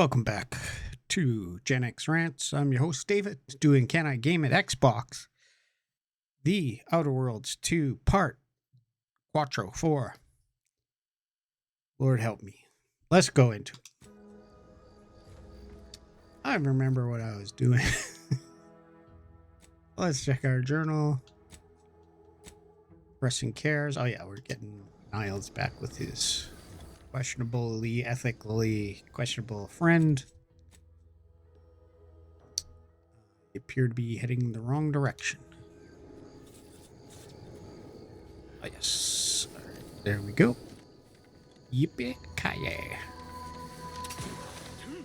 Welcome back to GenXRant. I'm your host, David, doing Can I Game at Xbox? The Outer Worlds 2 Part Quattro 4. Lord help me. Let's go into it. I remember what I was doing. Let's check our journal. Pressing cares. Oh yeah, we're getting Niles back with his questionably, ethically questionable friend. They appear to be heading in the wrong direction. Oh yes. All right, there we go. Yippee-ki-yay.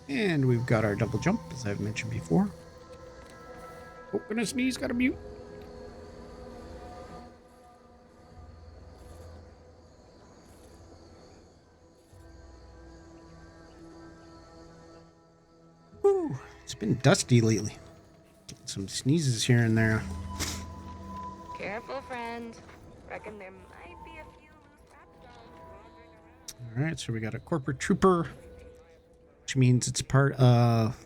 And we've got our double jump, as I've mentioned before. Oh, gonna sneeze, gotta mute. Ooh, it's been dusty lately. Getting some sneezes here and there. Careful, friend. Reckon there might be a few loose wraps on. All right, so we got a corporate trooper, which means it's part of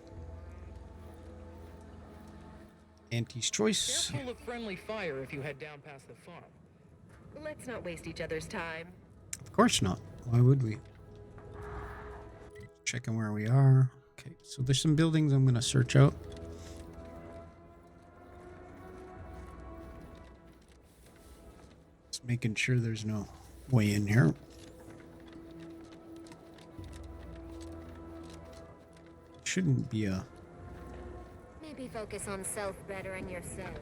Auntie's Choice. Careful of friendly fire if you head down past the farm. Let's not waste each other's time. Of course not. Why would we? Checking where we are. Okay, so there's some buildings I'm going to search out. Just making sure there's no way in here. Shouldn't be a... Maybe focus on self-bettering yourself.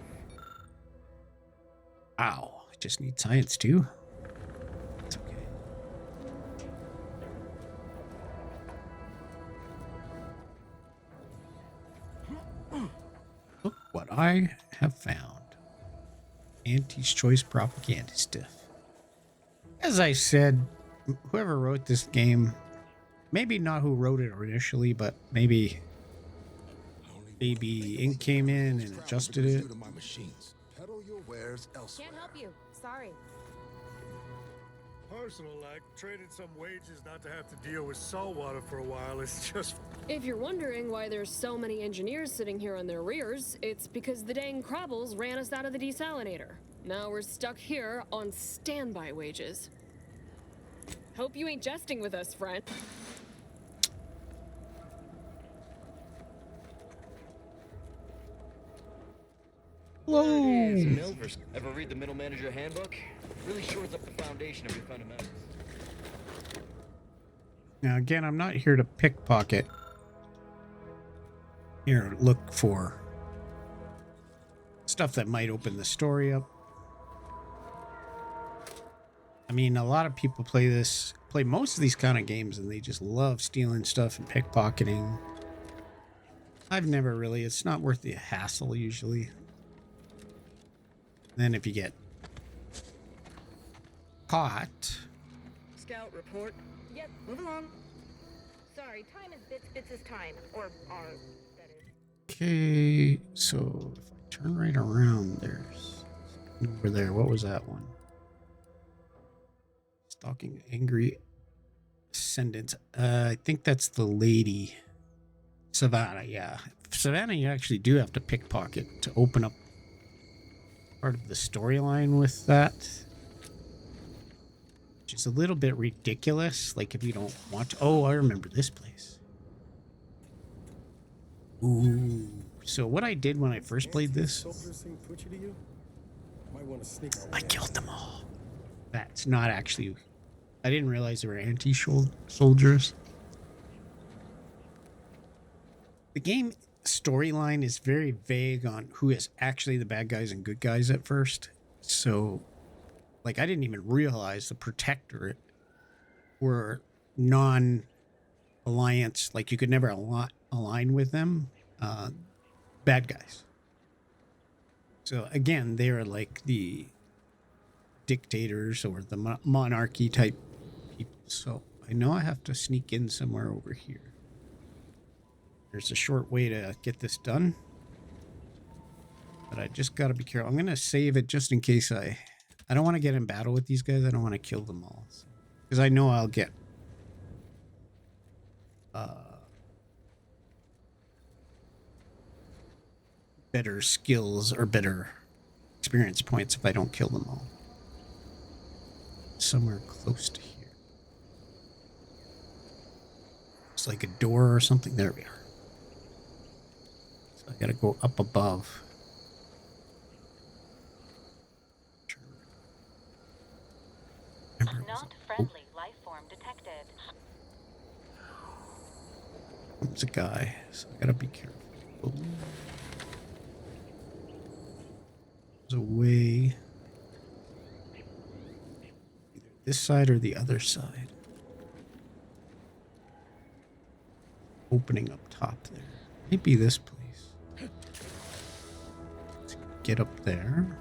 Ow. I just need science too. It's okay. Look what I have found. Auntie's Choice propaganda stuff. As I said, whoever wrote this game, maybe not who wrote it initially, but maybe Ink came in and adjusted it. Can't help you. Sorry. Personal, like, traded some wages not to have to deal with saltwater for a while. It's just... If you're wondering why there's so many engineers sitting here on their rears, it's because the dang Crabbles ran us out of the desalinator. Now we're stuck here on standby wages. Hope you ain't jesting with us, friend. Whoa! Milvers. Ever read the Middle Manager Handbook? Really shores up the foundation of your fundamentals. Now again, I'm not here to pickpocket. Here, look for stuff that might open the story up. I mean, a lot of people play most of these kind of games, and they just love stealing stuff and pickpocketing. I've never really, it's not worth the hassle usually. Then if you get caught. Scout report. Yep, move along. Sorry, time is bits is time. Or are, that is. Okay, so if I turn right around, there's over there. What was that one? Stalking angry ascendants. I think that's the lady. Savannah, yeah. Savannah, you actually do have to pickpocket to open up part of the storyline with that. Which is a little bit ridiculous. Like if you don't want to. Oh, I remember this place. Ooh. So what I did when I first played this, I killed them all. That's not actually... I didn't realize they were anti-soldiers. The game storyline is very vague on who is actually the bad guys and good guys at first. So, like, I didn't even realize the Protectorate were non-alliance. Like, you could never align with them. Bad guys. So, again, they are like the dictators or the monarchy type people. So, I know I have to sneak in somewhere over here. There's a short way to get this done. But I just got to be careful. I'm going to save it just in case I don't want to get in battle with these guys. I don't want to kill them all. Because I know I'll get better skills or better experience points if I don't kill them all. Somewhere close to here. It's like a door or something. There we are. So I gotta go up above. Not friendly life form detected. There's a guy, so I gotta be careful. There's a way. Either this side or the other side. Opening up top there. Maybe this place. Let's get up there.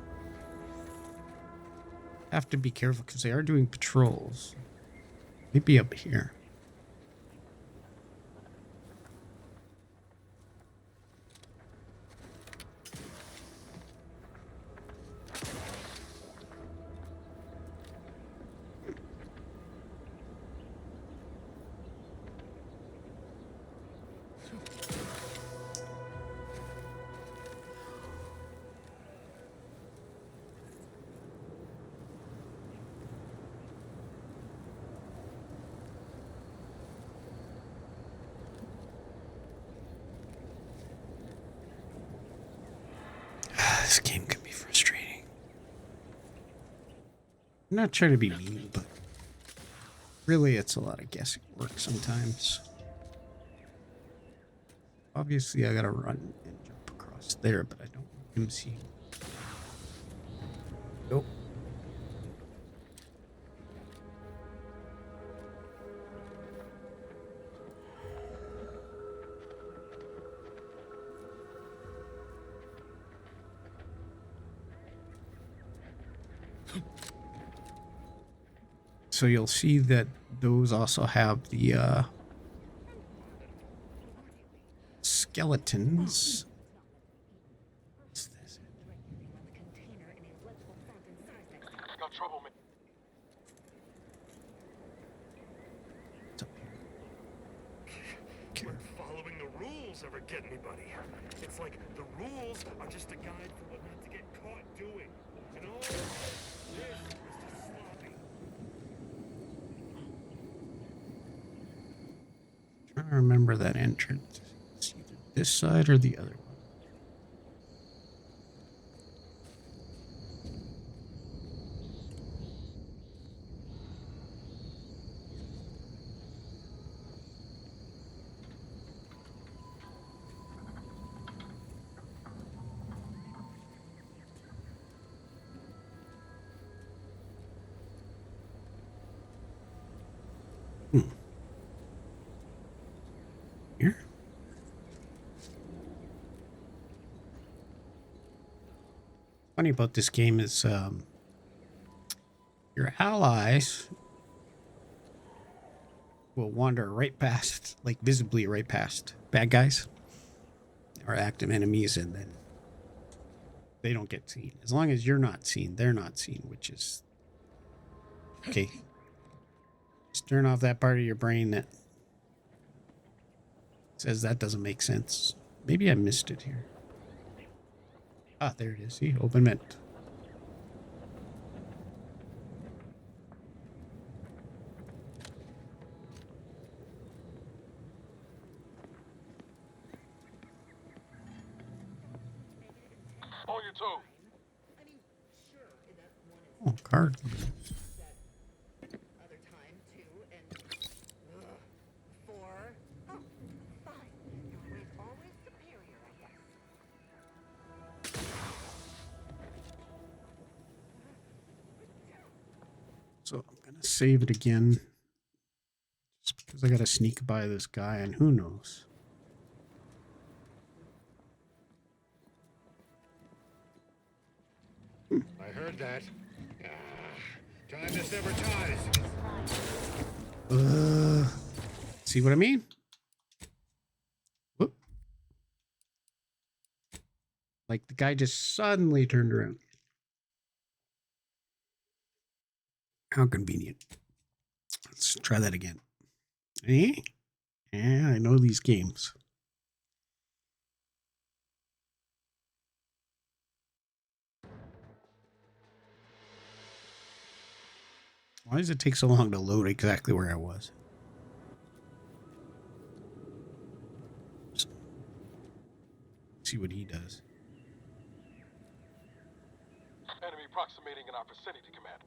Have to be careful because they are doing patrols. Maybe up here. This game can be frustrating. I'm not trying to be mean, but really it's a lot of guessing work sometimes. Obviously I gotta run and jump across there, but I don't want him seeing. Nope. So you'll see that those also have the skeletons. What's this? Got trouble, man. What's up here? Where following the rules ever get anybody? It's like the rules are just a guide for what not to get caught doing. And all this is just sloppy. Trying to remember that entrance. It's either this side or the other one. Here. Funny about this game is your allies will wander right past, like visibly right past bad guys or active enemies, and then they don't get seen. As long as you're not seen, they're not seen, which is okay. Just turn off that part of your brain that says that doesn't make sense. Maybe I missed it here. Ah, there it is. See, open vent. On your toe. Oh, card. Other time, 2 and 4. Oh, 5. You're always superior, I guess. So I'm gonna save it again. Just because I gotta sneak by this guy, and who knows. I heard that. Time just never ties. See what I mean? Whoop. Like the guy just suddenly turned around. How convenient. Let's try that again. Eh? Yeah, I know these games. Why does it take so long to load exactly where I was? See what he does. Enemy approximating in our vicinity, Command.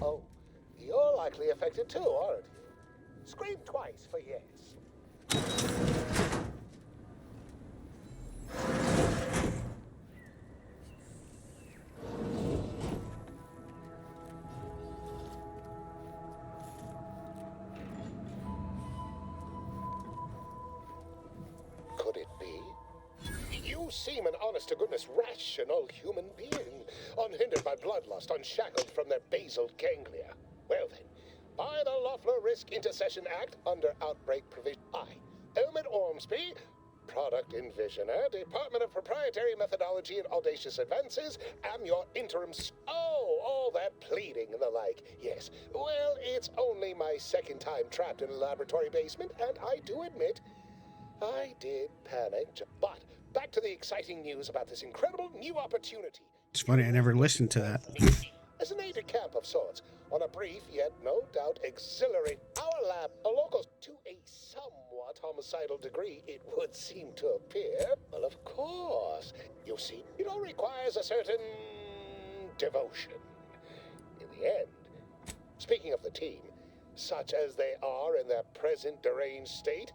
Oh, you're likely affected too, aren't you? Scream twice for yes. Could it be? You seem an honest-to-goodness rational human being, unhindered by bloodlust, unshackled from their basal ganglia. Well then, by the Loeffler Risk Intercession Act, under outbreak provision, I, Elmid Ormsby, Product Envisioner, Department of Proprietary Methodology and Audacious Advances, am your interim Oh, all that pleading and the like. Yes, well, it's only my second time trapped in a laboratory basement, and I do admit, I did panic. But back to the exciting news about this incredible new opportunity. It's funny, I never listened to that. As an aide-de-camp of sorts, on a brief yet no doubt exhilarating our lab, a local to a somewhat homicidal degree, it would seem to appear. Well, of course, you see, it all requires a certain devotion. In the end, speaking of the team, such as they are in their present deranged state,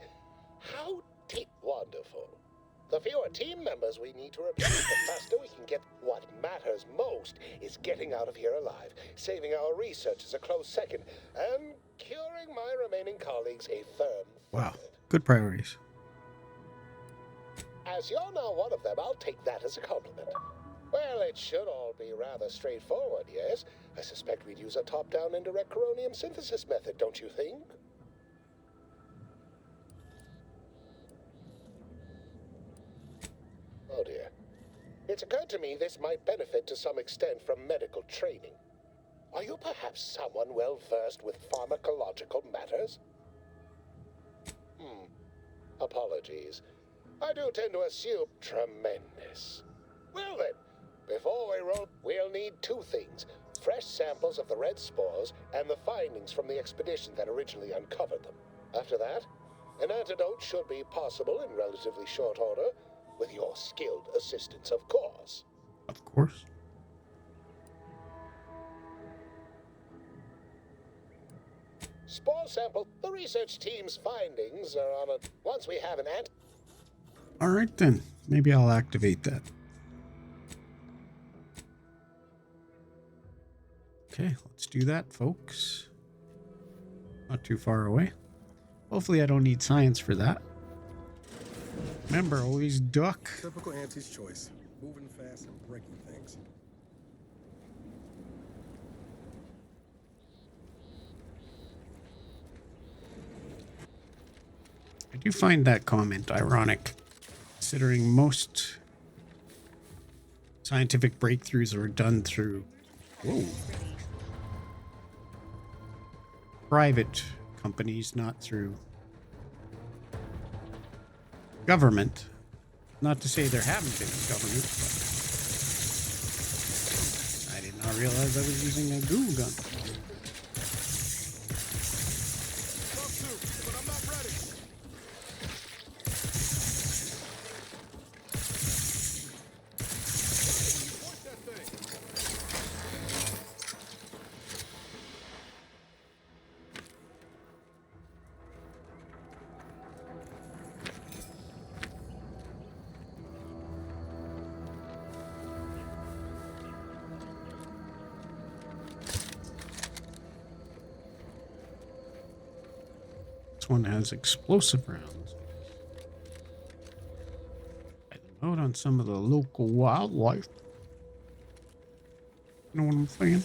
how wonderful. The fewer team members we need to replace, the faster we can get. What matters most is getting out of here alive, saving our researchers a close second, and curing my remaining colleagues a firm Wow. third. Good priorities. As you're now one of them, I'll take that as a compliment. Well, it should all be rather straightforward, yes? I suspect we'd use a top-down indirect coronium synthesis method, don't you think? Oh dear. It's occurred to me this might benefit to some extent from medical training. Are you perhaps someone well versed with pharmacological matters? Apologies. I do tend to assume tremendous. Well then, before we roll, we'll need two things. Fresh samples of the red spores and the findings from the expedition that originally uncovered them. After that, an antidote should be possible in relatively short order, with your skilled assistance, of course. Of course. Spore sample. The research team's findings are on it. Once we have an All right, then. Maybe I'll activate that. Okay, let's do that, folks. Not too far away. Hopefully I don't need science for that. Remember, always duck. Typical Auntie's choice. Moving fast and breaking things. I do find that comment ironic, considering most scientific breakthroughs are done through private companies, not through government. Not to say there haven't been government, but I did not realize I was using a goo gun. But I'm not ready. Point that thing. This one has explosive rounds. Out on some of the local wildlife. You know what I'm saying?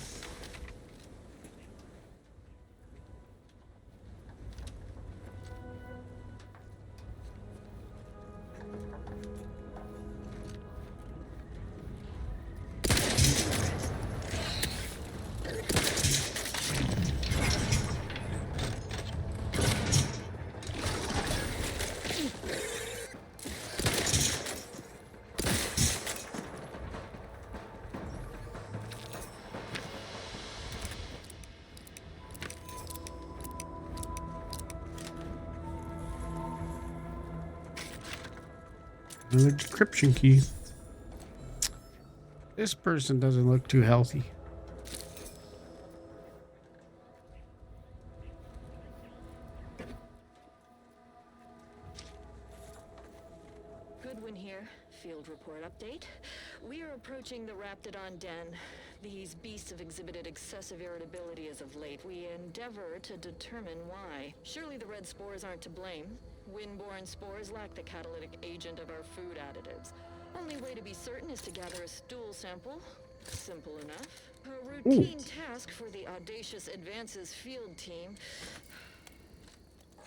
Another decryption key. This person doesn't look too healthy. Goodwin here. Field report update. We are approaching the Raptidon den. These beasts have exhibited excessive irritability as of late. We endeavor to determine why. Surely the red spores aren't to blame. Windborne spores lack the catalytic agent of our food additives. Only way to be certain is to gather a stool sample. Simple enough. A routine task for the audacious advances field team.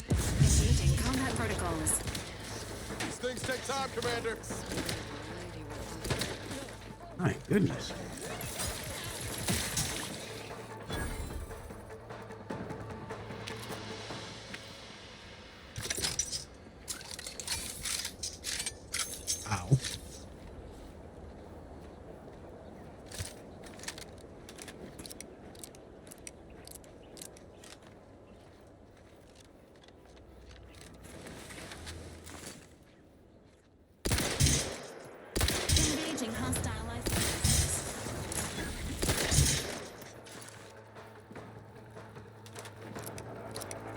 Engaging combat protocols. These things take time, Commander. My goodness. Ow. Engaging hostile life.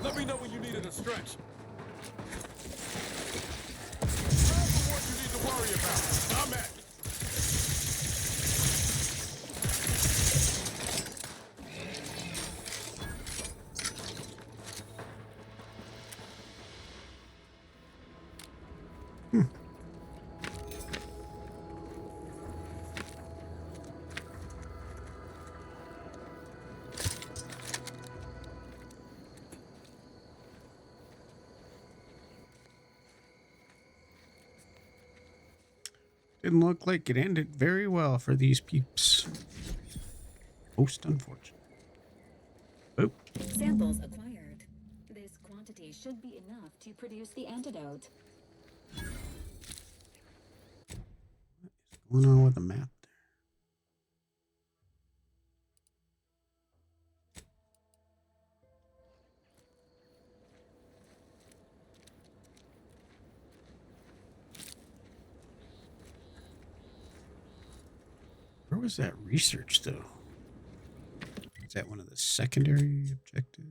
Let me know when you needed a stretch. I'm the one you need to worry about. I'm at. Didn't look like it ended very well for these peeps. Most unfortunate. Oh, Samples acquired. This quantity should be enough to produce the antidote. what's going on with the map there? Where was that research, though? Is that one of the secondary objectives?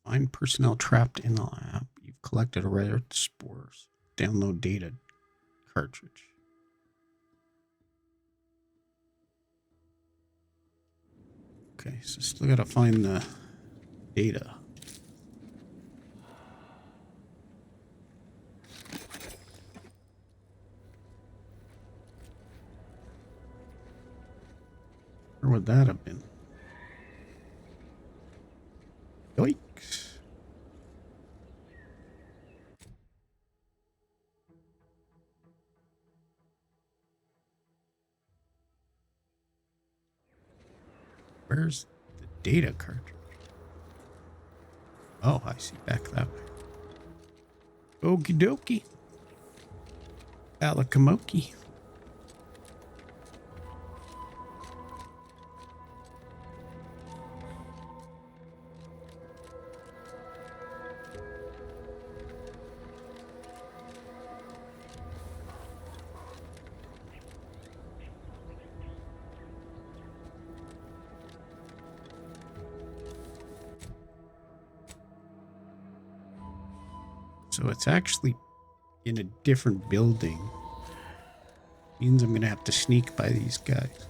Find personnel trapped in the lab. You've collected a rare spores. Download data cartridge. Okay, so still gotta find the data. Where would that have been? Yikes. Where's the data cartridge? Oh, I see. Back that way. Okie dokie. Alakamoki. So it's actually in a different building. Means I'm going to have to sneak by these guys.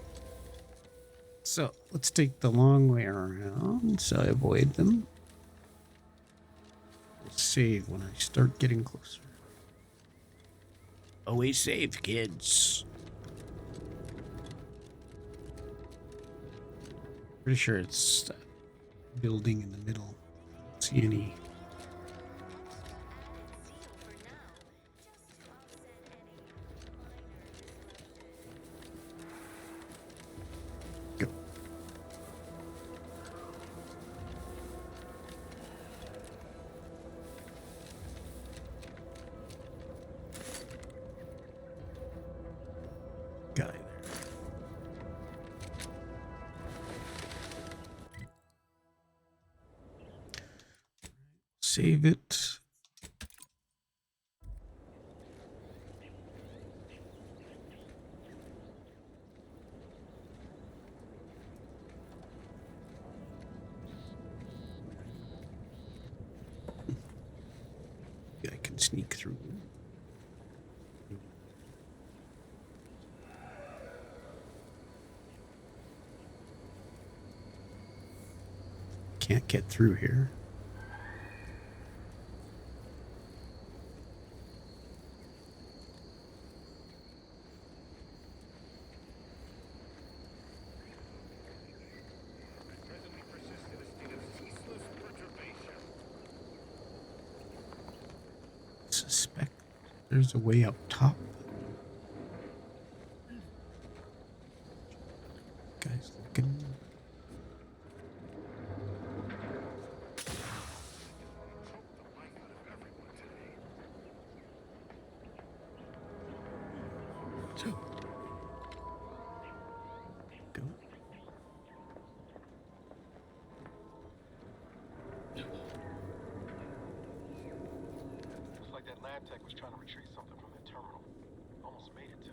So let's take the long way around so I avoid them. We'll save when I start getting closer. Always save, kids. Pretty sure it's that building in the middle. I don't see any. Guy there. save it. I can sneak through. Can't get through here. Presently persist in a state of ceaseless perturbation. Suspect there's a way up top. Guys looking. So, go. Looks like that lab tech was trying to retrieve something from that terminal. Almost made it too.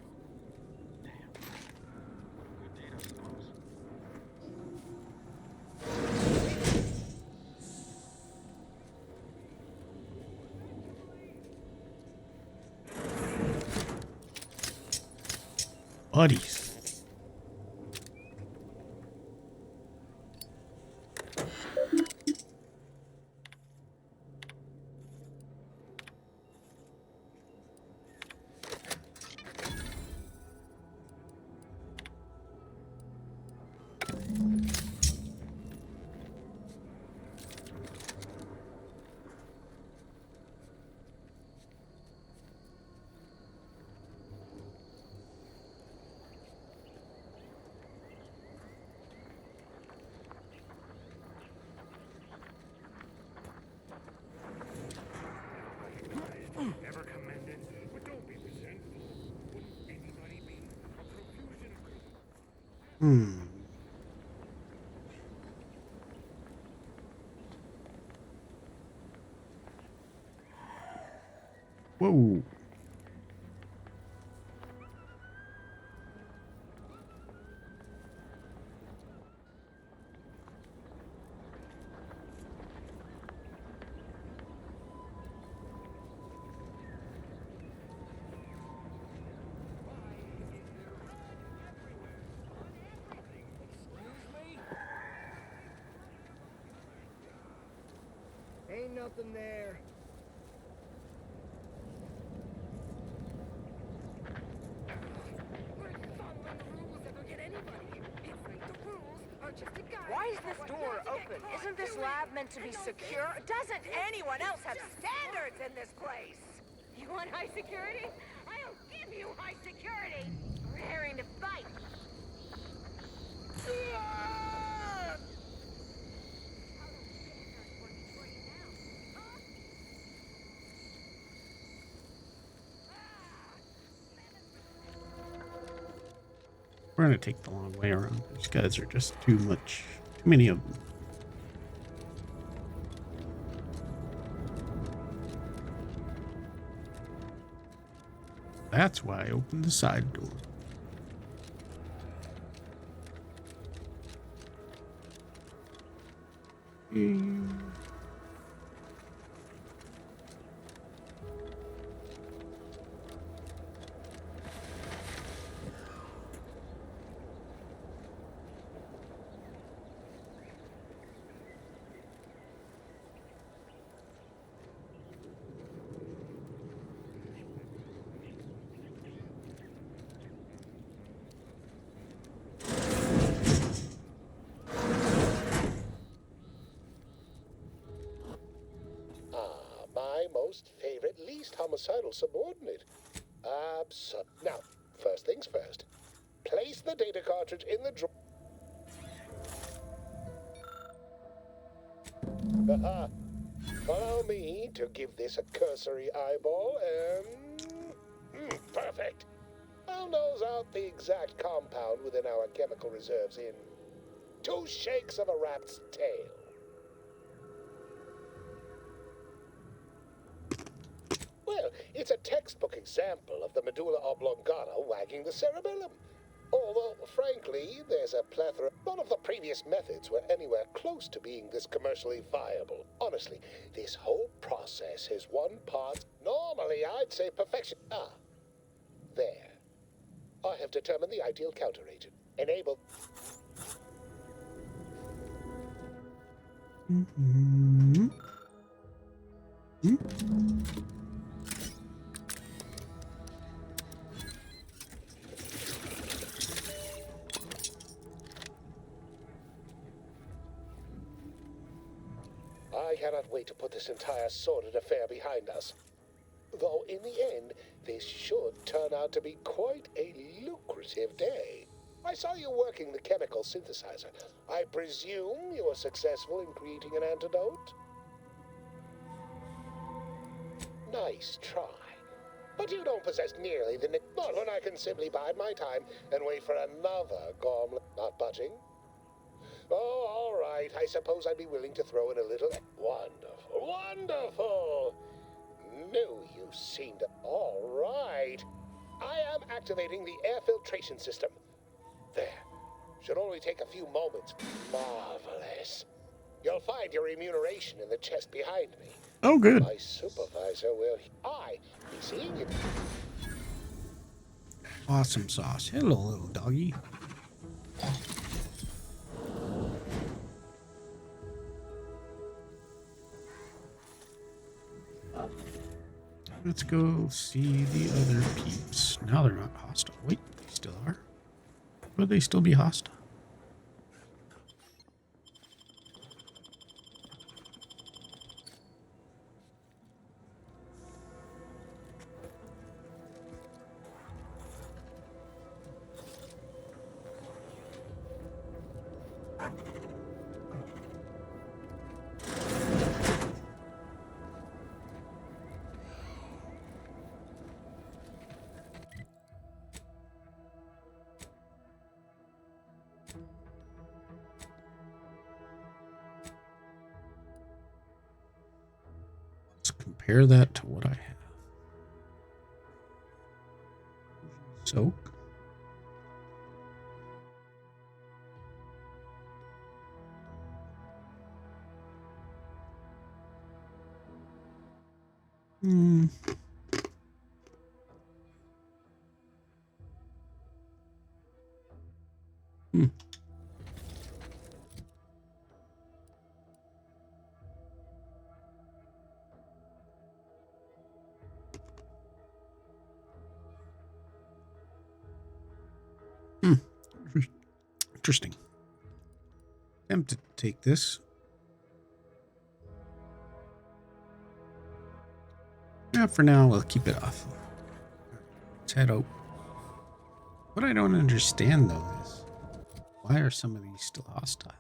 Damn. Good data, I suppose. Buddies. Never commended, but don't be resentful. Wouldn't anybody be? A profusion of... Whoa. Ain't nothing there. Why is this door open? Isn't this lab meant to be secure? Doesn't anyone else have standards in this place? You want high security? I'll give you high security! Raring to fight! We're gonna take the long way around. These guys are just too much. Too many of them. That's why I opened the side door. My most favorite, least homicidal subordinate. Now, first things first. Place the data cartridge in the drawer. Allow me to give this a cursory eyeball and... perfect. I'll nose out the exact compound within our chemical reserves in 2 shakes of a rat's tail. Well, it's a textbook example of the medulla oblongata wagging the cerebellum. Although, frankly, there's a plethora. None of the previous methods were anywhere close to being this commercially viable. Honestly, this whole process is one part. Normally, I'd say perfection. Ah, there. I have determined the ideal counteragent. Enable. Mm-hmm. I cannot wait to put this entire sordid affair behind us. Though, in the end, this should turn out to be quite a lucrative day. I saw you working the chemical synthesizer. I presume you were successful in creating an antidote? Nice try. But you don't possess nearly the... Not when I can simply bide my time and wait for another gauntlet. Not budging? Oh, all right. I suppose I'd be willing to throw in a little... Wonderful. Wonderful! Knew you seemed... All right. I am activating the air filtration system. There. Should only take a few moments. Marvelous. You'll find your remuneration in the chest behind me. Oh, good. My supervisor will... I be seeing you. Awesome sauce. Hello, little doggy. Let's go see the other peeps. Now they're not hostile. Wait, they still are. Would they still be hostile? Compare that to what I have. Soak. Hmm. Interesting. Tempted to take this. Yeah, for now, we'll keep it off. Let's head out. What I don't understand, though, is why are some of these still hostile?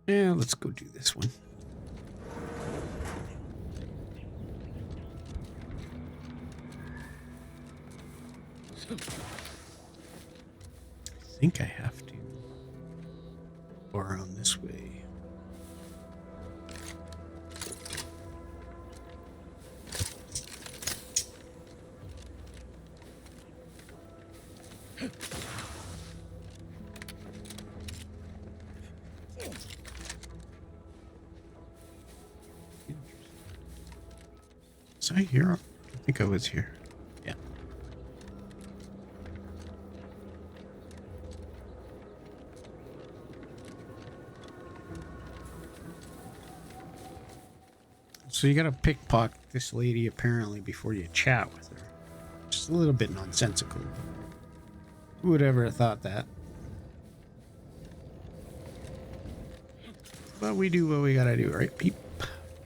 Yeah, let's go do this one. I think I have to go around this way. Was I here? I think I was here. Yeah. So you gotta pickpocket this lady apparently before you chat with her. Just a little bit nonsensical. Who would ever have thought that? But we do what we gotta do, right, peep?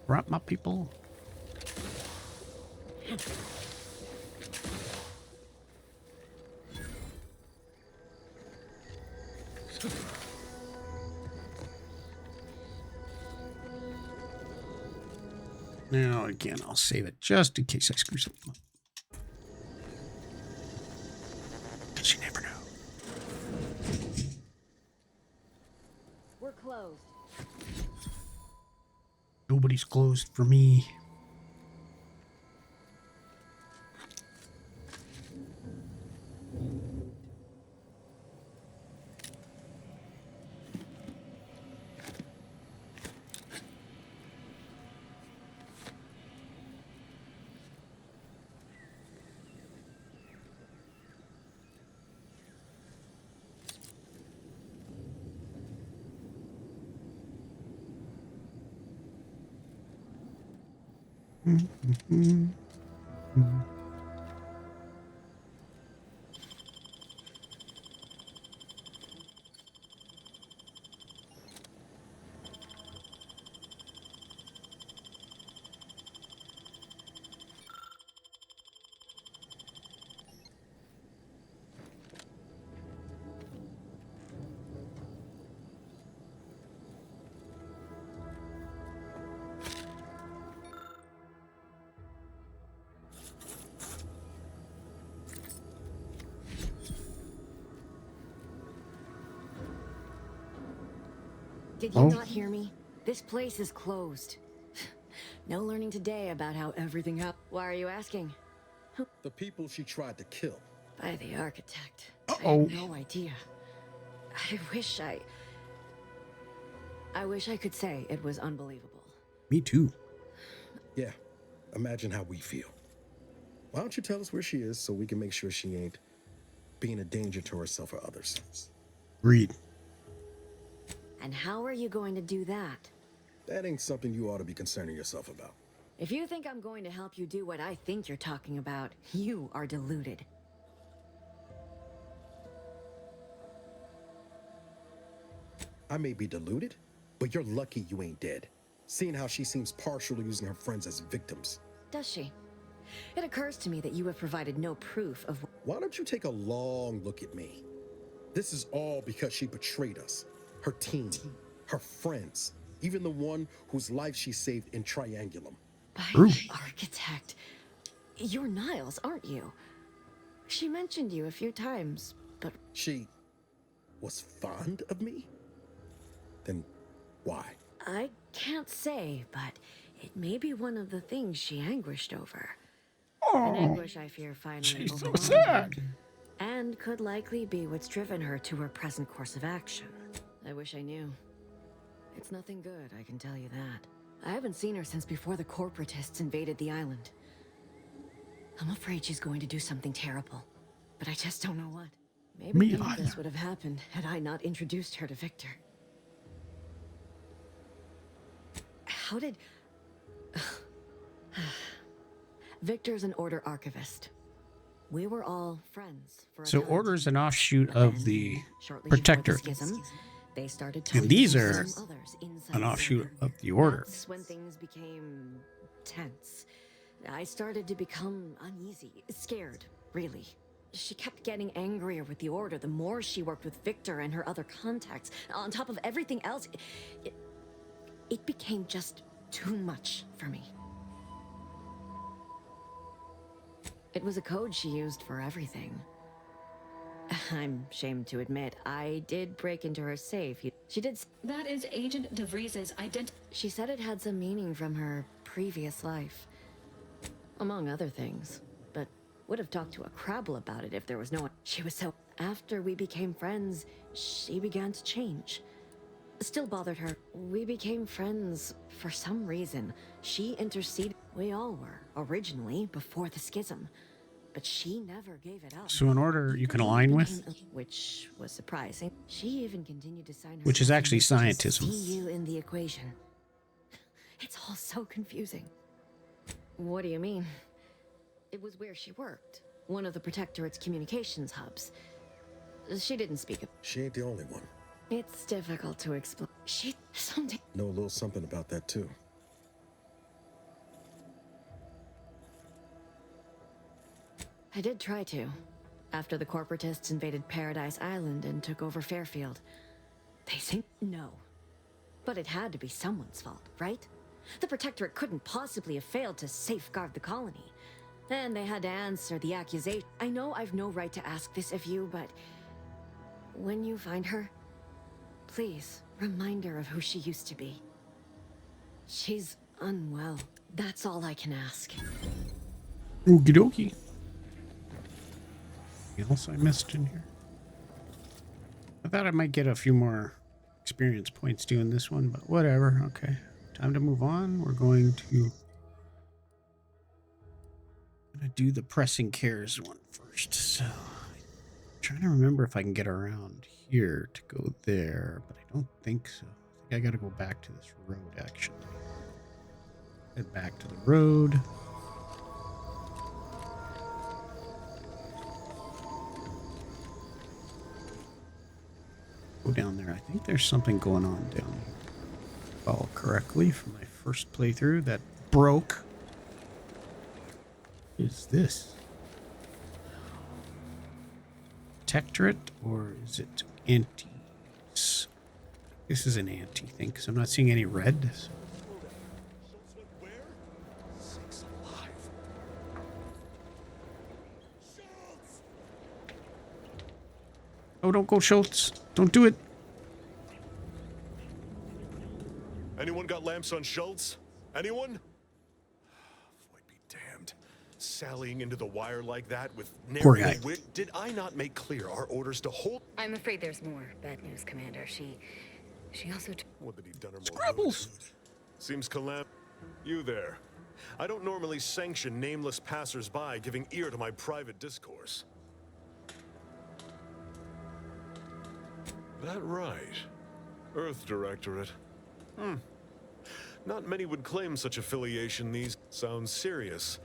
Right, my people? Now, again, I'll save it just in case I screw something up. Because you never know. closed. Nobody's closed for me. Did you not hear me? This place is closed. No learning today about how everything happened. Why are you asking? The people she tried to kill. By the architect. Uh-oh. I had no idea. I wish I could say it was unbelievable. Me too. Yeah, imagine how we feel. Why don't you tell us where she is so we can make sure she ain't being a danger to herself or others? Read. And how are you going to do that? That ain't something you ought to be concerning yourself about. If you think I'm going to help you do what I think you're talking about, you are deluded. I may be deluded, but you're lucky you ain't dead. Seeing how she seems partial to using her friends as victims. Does she? It occurs to me that you have provided no proof of... Why don't you take a long look at me? This is all because she betrayed us. Her team, her friends, even the one whose life she saved in Triangulum. By the architect. You're Niles, aren't you? She mentioned you a few times, but... She was fond of me? Then why? I can't say, but it may be one of the things she anguished over. An anguish I fear finally She's so overwhelmed sad. her, and could likely be what's driven her to her present course of action. I wish I knew. It's nothing good, I can tell you that. I haven't seen her since before the corporatists invaded the island. I'm afraid she's going to do something terrible, but I just don't know what. Maybe none of this would have happened had I not introduced her to Victor. How did... Victor's an Order archivist. We were all friends for a So time. Order is an offshoot of the Shortly before the Protectorate. schism, they started And these talking are to some others inside an the offshoot Order. of the Order. That's when things became tense. I started to become uneasy, scared, really. She kept getting angrier with the Order the more she worked with Victor and her other contacts. On top of everything else, it became just too much for me. It was a code she used for everything. I'm ashamed to admit, I did break into her safe. She did... That is Agent DeVries's identity. She said it had some meaning from her previous life. Among other things. But would have talked to a Crabble about it if there was no one. She was so... After we became friends, she began to change. Still bothered her. We became friends for some reason. She interceded. We all were, originally, before the schism. But she never gave it up. So an Order you can align with, Which was surprising. She even continued to sign her... which is actually scientism. See you in the equation. It's all so confusing. What do you mean? It was where she worked. One of the Protectorate's communications hubs. She didn't speak of... She ain't the only one. It's difficult to explain. She... someday... Know a little something about that too. I did try to. After the corporatists invaded Paradise Island and took over Fairfield. They think... No. But it had to be someone's fault, right? The Protectorate couldn't possibly have failed to safeguard the colony. And they had to answer the accusation. I know I've no right to ask this of you, but... when you find her, please, Reminder of who she used to be. She's unwell. That's all I can ask. Okie dokie. Anything else I missed in here? I thought I might get a few more experience points doing this one, but whatever. Okay. Time to move on. We're going to do the pressing cares one first. So I'm trying to remember if I can get around here to go there, but I don't think so. I think I got to go back to this road, actually. Head back to the road. Go down there. I think there's something going on down here. Follow correctly from my first playthrough that broke. What is this? Protectorate, or is it antis? This is an anti thing because I'm not seeing any red. So. Oh, don't go, Schultz. Don't do it. Anyone got lamps on Schultz? Anyone? Void be damned. Sallying into the wire like that with Poor nary guy. a wit. Did I not make clear our orders to hold? I'm afraid there's more bad news, Commander. She also What had he done her more? Scrabbles. good? Seems You there. I don't normally sanction nameless passers-by giving ear to my private discourse. That right. Earth Directorate. Not many would claim such affiliation. These sounds serious.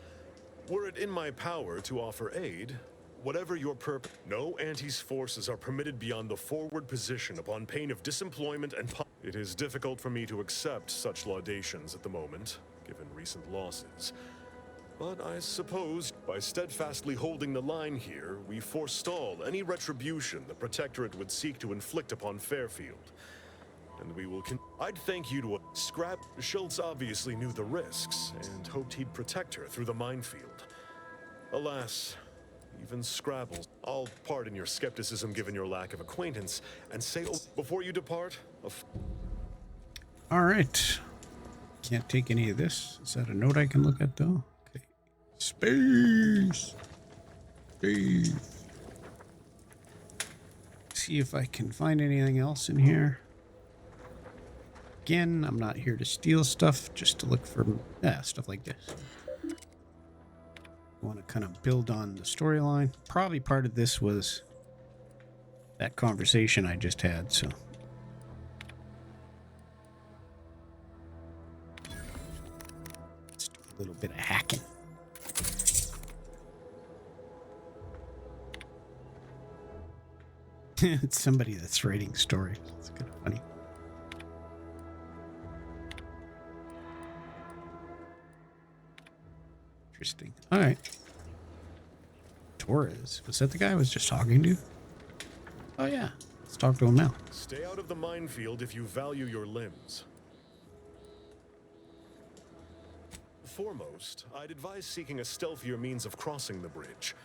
Were it in my power to offer aid, whatever your purpose, no Anti's forces are permitted beyond the forward position upon pain of disemployment and it is difficult for me to accept such laudations at the moment, given recent losses. But I suppose, by steadfastly holding the line here, we forestall any retribution the Protectorate would seek to inflict upon Fairfield. And we will I'd thank you to scrap. Schultz obviously knew the risks, and hoped he'd protect her through the minefield. Alas, even Scrabbles. I'll pardon your skepticism given your lack of acquaintance, and say, before you depart, All right. Can't take any of this. Is that a note I can look at, though? Space. See if I can find anything else in here. Again, I'm not here to steal stuff, just to look for stuff like this. I want to kind of build on the storyline. Probably part of this was that conversation I just had, so. Let's do a little bit of hacking. It's somebody that's writing stories. It's kind of funny. Interesting. All right. Torres. Was that the guy I was just talking to? Oh, yeah. Let's talk to him now. stay out of the minefield if you value your limbs. Foremost, I'd advise seeking a stealthier means of crossing the bridge.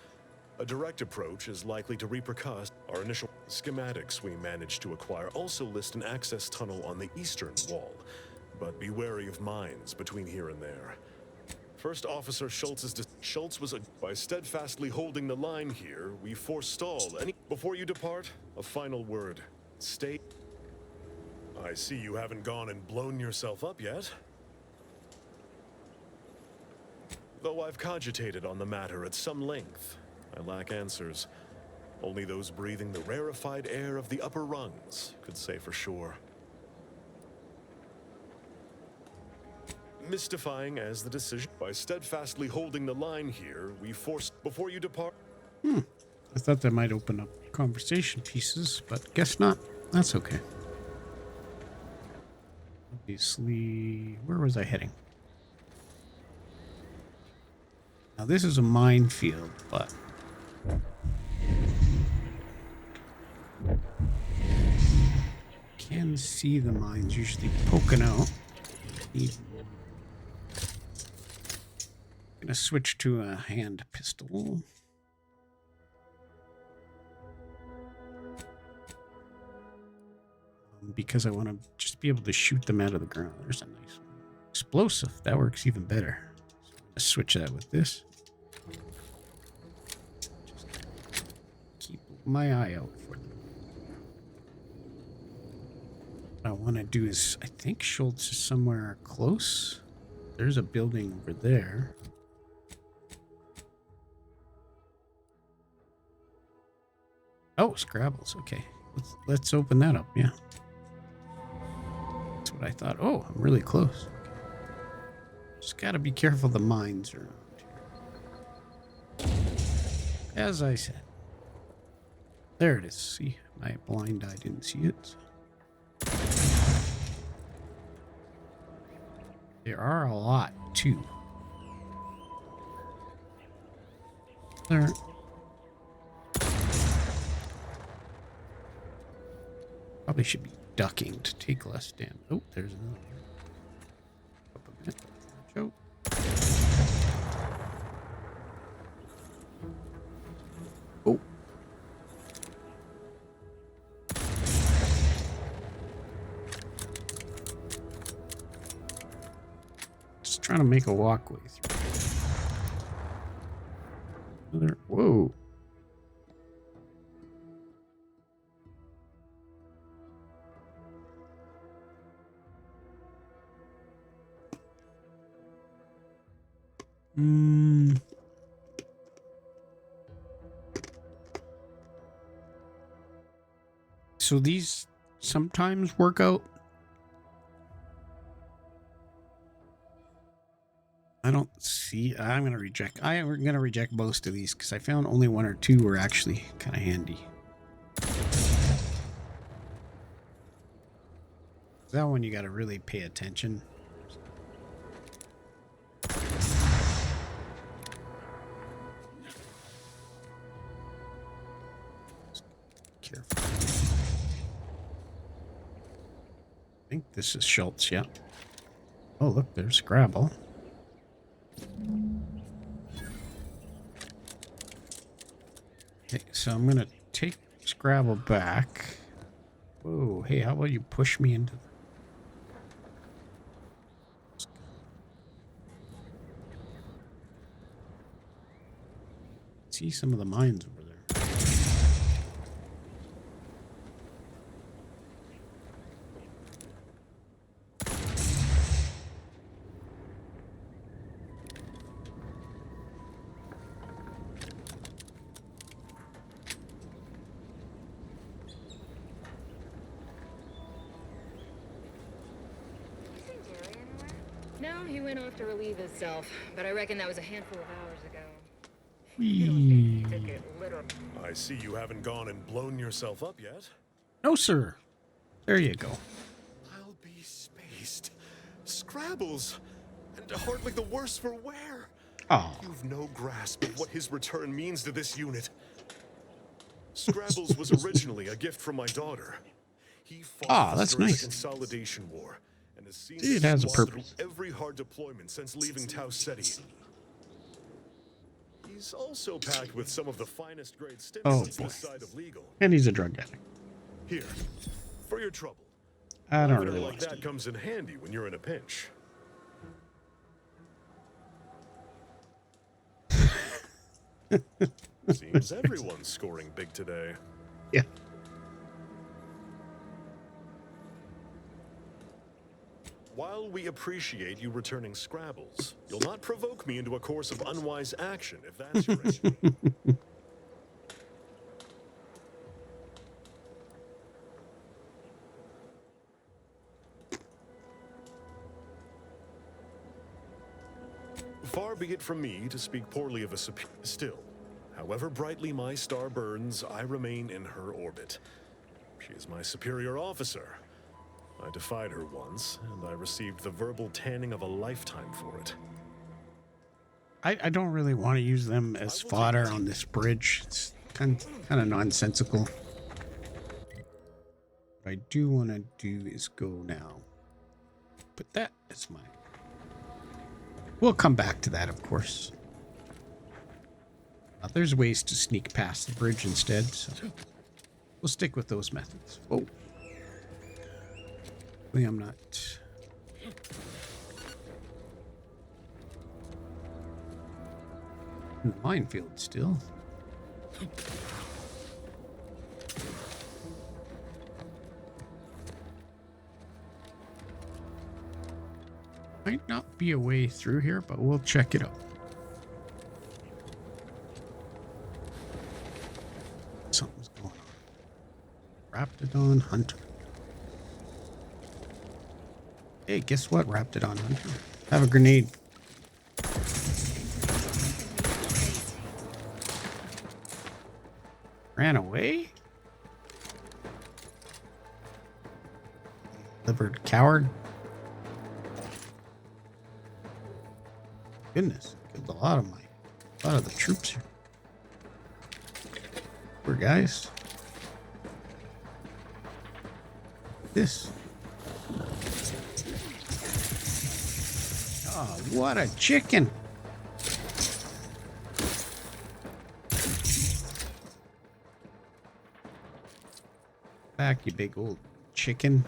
A direct approach is likely to repercuss. Our initial schematics we managed to acquire also list an access tunnel on the eastern wall, but be wary of mines between here and there. First Officer Schultz was by steadfastly holding the line here, we forestall any. Before you depart, a final word. Stay. I see you haven't gone and blown yourself up yet. Though I've cogitated on the matter at some length, I lack answers. Only those breathing the rarefied air of the upper rungs could say for sure. Mystifying as the decision, by steadfastly holding the line here, we force before you depart. I thought that might open up conversation pieces, but guess not. That's okay. Obviously, where was I heading? Now this is a minefield, but can see the mines usually poking out. Gonna switch to a hand pistol. because I want to just be able to shoot them out of the ground. There's a nice one. Explosive. That works even better. So let's switch that with this. Just keep my eye out for them. What I want to do is, I think Schultz is somewhere close. There's a building over there. Oh, Scrabbles. Okay. Let's open that up. Yeah. That's what I thought. Oh, I'm really close. Okay. Just got to be careful the mines around here. As I said. There it is. See, my blind eye didn't see it. There are a lot, too. There. Probably should be ducking to take less damage. Oh, there's another one. Up a minute. Joe. Oh. Just trying to make a walkway through. Another. Whoa. So these sometimes work out. I don't see. I'm gonna reject. I'm gonna reject most of these because I found only one or two were actually kind of handy. That one you got to really pay attention. Careful. I think this is Schultz, yeah. Oh, look, there's Scrabble. Okay, so I'm going to take Scrabble back. Whoa, hey, how about you push me into the... See some of the mines over there. No, he went off to relieve himself, but I reckon that was a handful of hours ago. I see you haven't gone and blown yourself up yet. No, sir. There you go. I'll be spaced. Scrabbles. And hardly the worse for wear. Oh. You've no grasp of what his return means to this unit. Scrabbles was originally a gift from my daughter. He fought that's during nice. the Consolidation War and has seen It has a his squad purpose. through every hard deployment since leaving Tau Ceti. He's also packed with some of the finest grade stimulants this side of legal. And he's a drug addict. Here, for your trouble. I don't Lavender really like want to. that comes in handy when you're in a pinch. Seems everyone's scoring big today. Yeah. While we appreciate you returning Scrabbles, you'll not provoke me into a course of unwise action if that's your aim. Far be it from me to speak poorly of a superior. Still, however brightly my star burns, I remain in her orbit. She is my superior officer. I defied her once, and I received the verbal tanning of a lifetime for it. I don't really want to use them as fodder on this bridge. It's kind of nonsensical. What I do want to do is go now. But that is mine. We'll come back to that, of course. There's ways to sneak past the bridge instead, so we'll stick with those methods. Oh. I'm not. In the minefield still. Might not be a way through here, but we'll check it out. Something's going on. Raptidon Hunter. Hey, guess what, Raptidon Hunter? Have a grenade. Ran away? Delivered coward? Goodness, killed a lot of the troops here. Poor guys. This. Oh, what a chicken! Back, you big old chicken.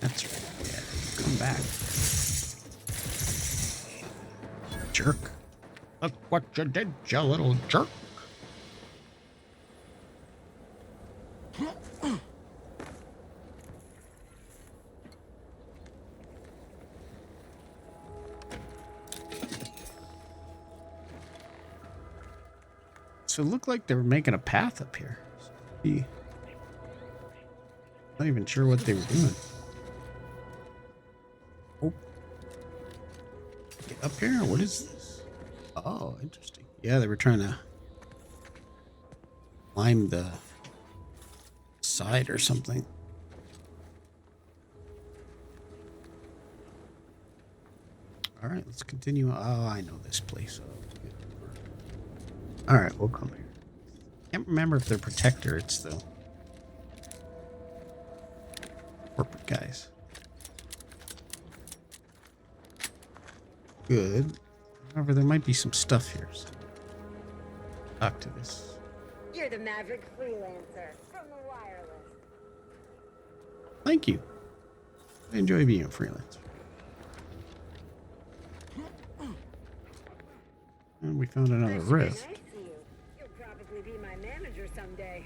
That's right. Yeah, come back. Jerk. Look what you did, you little jerk. So it looked like they were making a path up here. Not even sure what they were doing. Oh. Get up here? What is this? Oh, interesting. Yeah, they were trying to climb the side or something. All right, let's continue. Oh, I know this place. All right, we'll come here. Can't remember if they're protectorates, though. Corporate guys. Good. However, there might be some stuff here. So talk to this. You're the Maverick freelancer from the wireless. Thank you. I enjoy being a freelancer. And we found another rift. You'll probably be my manager someday.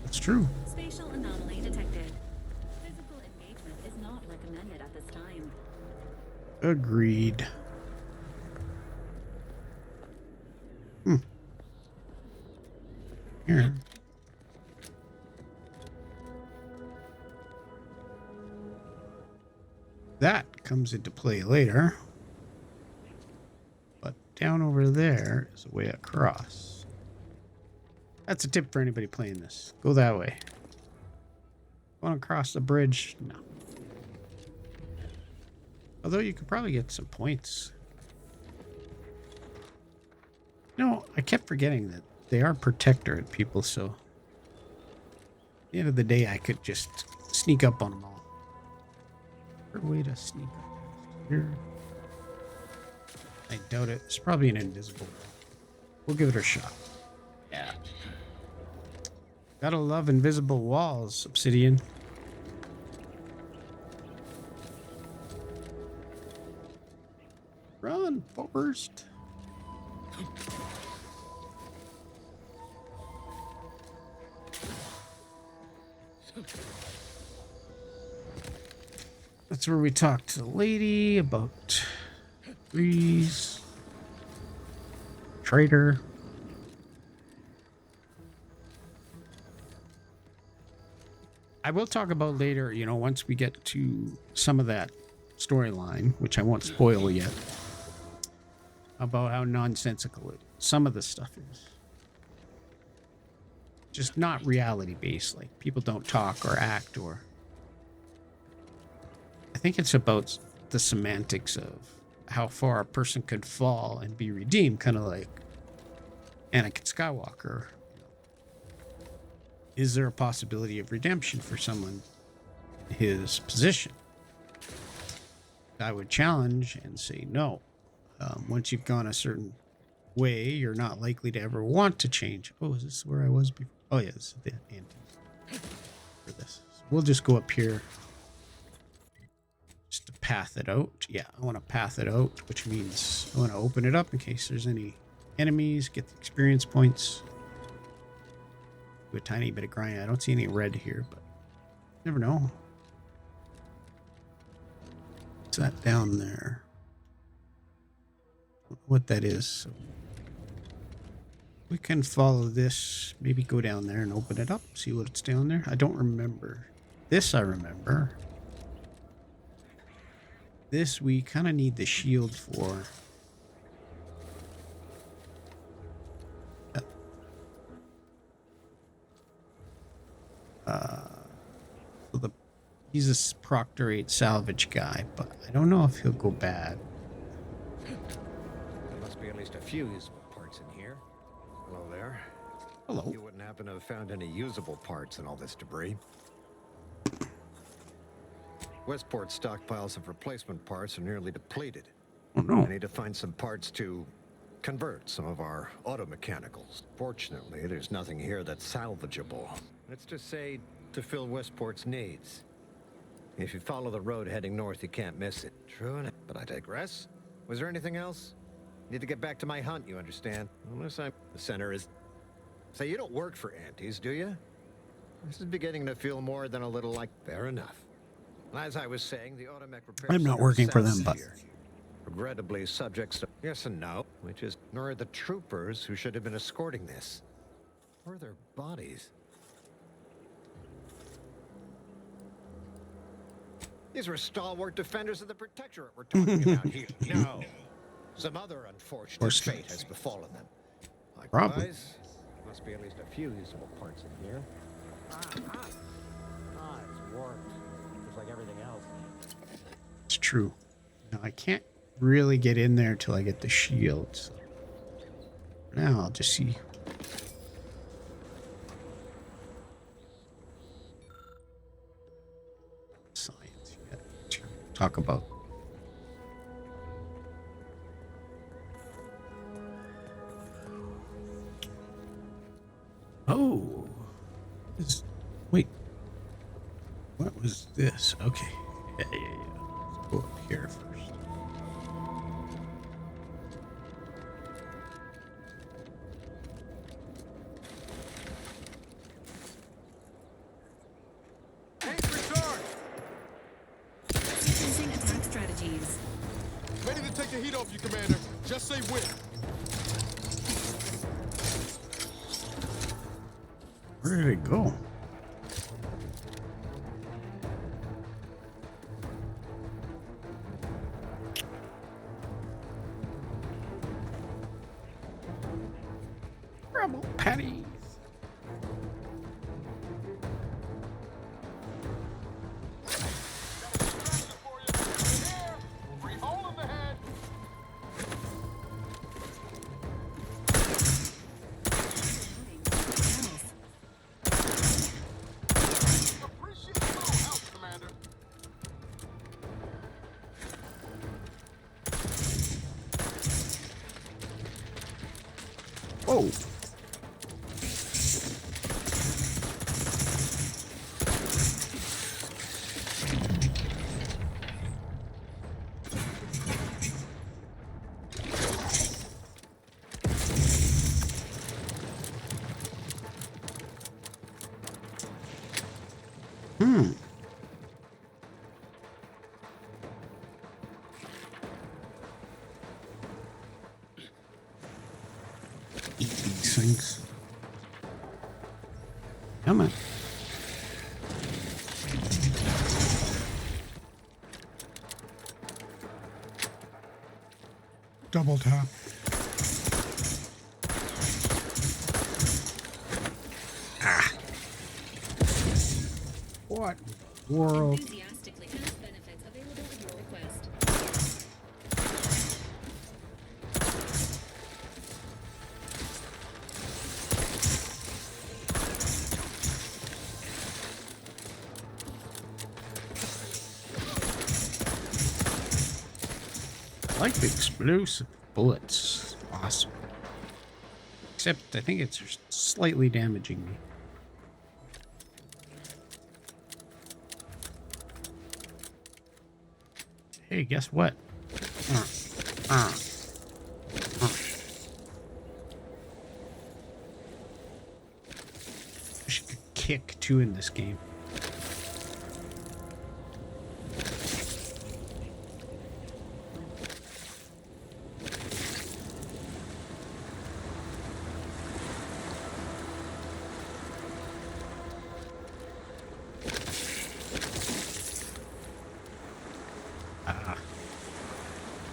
That's true. Spatial anomaly detected. Physical engagement is not recommended at this time. Agreed. Here. That comes into play later. But down over there is a way across. That's a tip for anybody playing this. Go that way. Going across the bridge? No. Although you could probably get some points. No, I kept forgetting that they are protectorate people, so at the end of the day, I could just sneak up on them all. Good way to sneak up here. I doubt it. It's probably an invisible wall. We'll give it a shot. Yeah. Gotta love invisible walls, Obsidian. Run, Forrest. That's where we talked to the lady about trees. Trader. I will talk about later, you know, once we get to some of that storyline, which I won't spoil yet, about how nonsensical some of the stuff is. Just not reality based, like people don't talk or act, or I think it's about the semantics of how far a person could fall and be redeemed, kind of like Anakin Skywalker. Is there a possibility of redemption for someone in his position? I would challenge and say no. Once you've gone a certain way, you're not likely to ever want to change. Oh, is this where I was before? Oh, yeah, this is the ante for this. So we'll just go up here. Just to path it out. Yeah, I want to path it out, which means I want to open it up in case there's any enemies, get the experience points. Do a tiny bit of grind. I don't see any red here, but never know. What's that down there? I don't know what that is. So we can follow this, maybe go down there and open it up, see what's down there. I don't remember. This I remember. This we kind of need the shield for. So he's a Proctor 8 salvage guy, but I don't know if he'll go bad. There must be at least a few usable parts in here. Hello there. Hello. You wouldn't happen to have found any usable parts in all this debris? Westport's stockpiles of replacement parts are nearly depleted. Oh no. I need to find some parts to convert some of our automechanicals. Fortunately, there's nothing here that's salvageable. Let's just say to fill Westport's needs. If you follow the road heading north, you can't miss it. True enough, but I digress. Was there anything else? Need to get back to my hunt, you understand? Unless I'm... The center is... Say, you don't work for Antes, do you? This is beginning to feel more than a little like... Fair enough. As I was saying, the automech repair I'm not center working for south them, but... here. Regrettably subjects to... Yes and no, which is... Nor are the troopers who should have been escorting this. Or their bodies. These were stalwart defenders of the Protectorate we're talking about here. No. Some other unfortunate fate has befallen them. Likewise, must be at least a few usable parts in here. It's warped. Just like everything else. It's true. Now, I can't really get in there till I get the shield. So now I'll just see. Science. Yeah. Talk about. Oh. Wait. What was this? Okay. Yeah. Let's go up here first. Sequencing attack strategies. Ready to take the heat off you, Commander. Just say when. Where did it go? Rebel patties. Whoa. Eat these things. Come on. Double tap. Ah. What world? Enthusiastically cast benefits available at your request. I like the explosive bullets. Awesome. Except I think it's slightly damaging me. Hey, guess what? I should kick too in this game.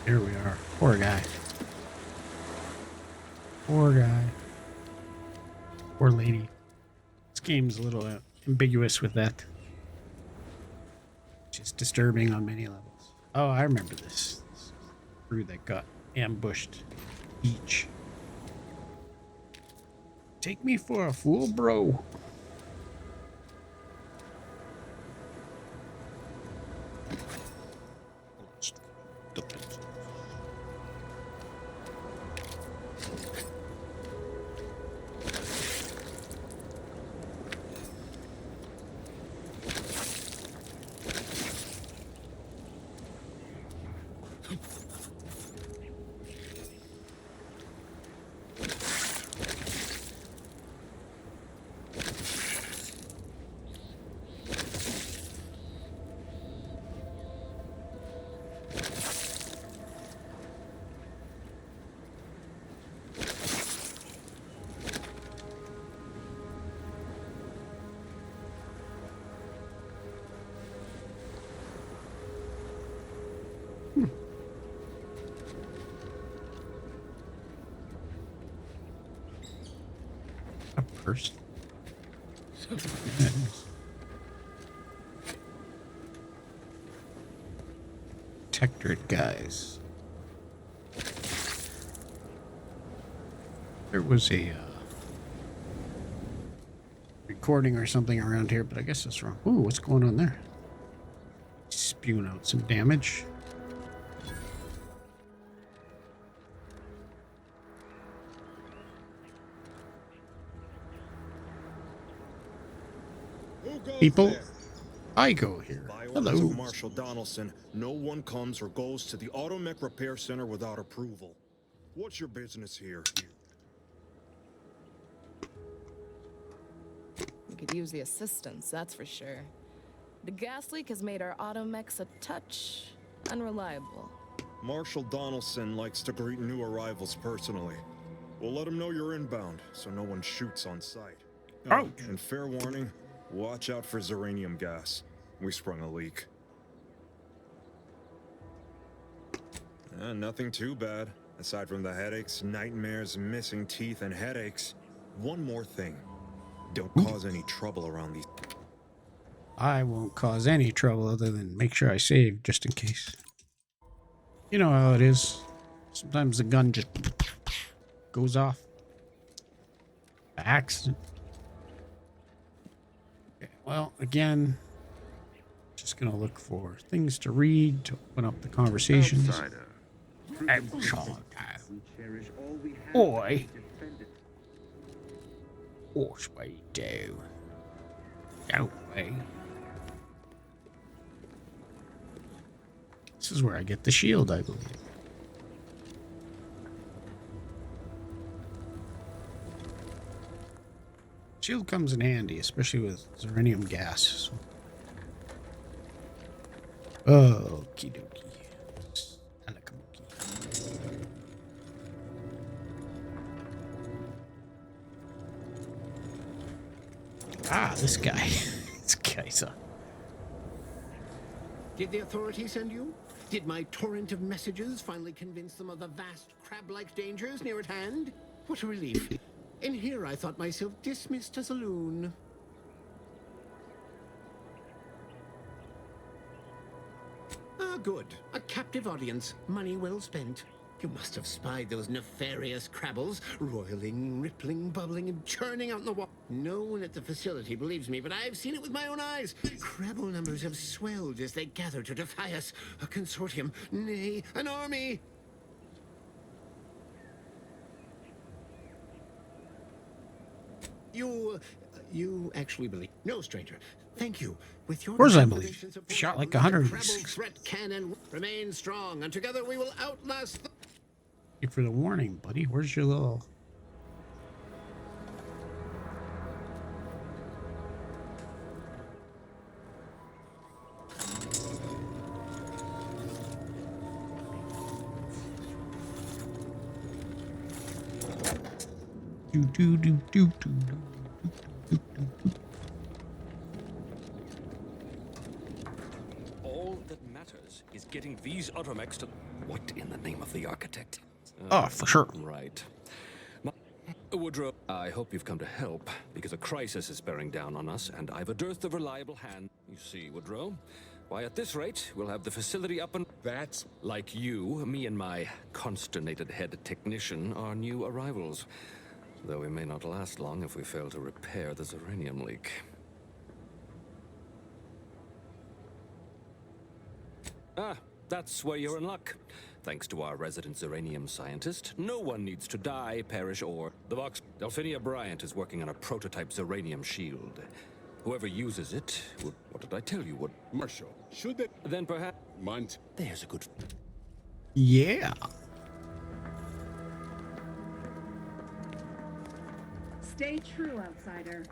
Here we are. Poor guy. Poor guy. Poor lady. This game's a little ambiguous with that. Just disturbing on many levels. Oh, I remember this. This crew that got ambushed. Each. Take me for a fool, bro. A person. Protectorate guys. There was a recording or something around here, but I guess that's wrong. Ooh, what's going on there? Spewing out some damage. People, I go here. Hello. Of Marshal Donaldson, no one comes or goes to the Automech Repair Center without approval. What's your business here? We could use the assistance, that's for sure. The gas leak has made our automechs a touch unreliable. Marshal Donaldson likes to greet new arrivals personally. We'll let him know you're inbound, so no one shoots on sight. Oh. And fair warning, watch out for xeranium gas. We sprung a leak. Nothing too bad. Aside from the headaches, nightmares, missing teeth, and headaches. One more thing. Don't cause any trouble around these. I won't cause any trouble other than make sure I save just in case. You know how it is. Sometimes the gun just goes off. By accident. Okay, well, again, just gonna look for things to read to open up the conversations. Outsider. Oi. What we do? Don't we? This is where I get the shield, I believe. Shield comes in handy, especially with xeranium gas. Okie dokie. Ah, this guy. This guy's a... Did the authorities send you? Did my torrent of messages finally convince them of the vast crab-like dangers near at hand? What a relief. In here I thought myself dismissed as a loon. Ah, good. A captive audience. Money well spent. You must have spied those nefarious crabbles, roiling, rippling, bubbling, and churning out in the water. No one at the facility believes me, but I've seen it with my own eyes. Crabble numbers have swelled as they gather to defy us. A consortium, nay, an army. You actually believe? No, stranger. Thank you. With your Of course I believe. observations of Shot like the 100. Crabble threat can remain strong, and together we will outlast the... Thank you for the warning, buddy. Where's your little... All that matters is getting these automex to... What in the name of the architect? Oh, for sure. Right. Woodrow, I hope you've come to help, because a crisis is bearing down on us, and I've a dearth of reliable hand. You see, Woodrow, why, at this rate, we'll have the facility up and... That's... Like you, me and my consternated head technician are new arrivals. Though we may not last long if we fail to repair the uranium leak. Ah, that's where you're in luck. Thanks to our resident uranium scientist, no one needs to die, perish, or... The Vox... Delphinia Bryant is working on a prototype uranium shield. Whoever uses it would... What did I tell you? Would... Marshal, should they... Then perhaps... Mont... There's a good... Yeah. Stay true, outsider.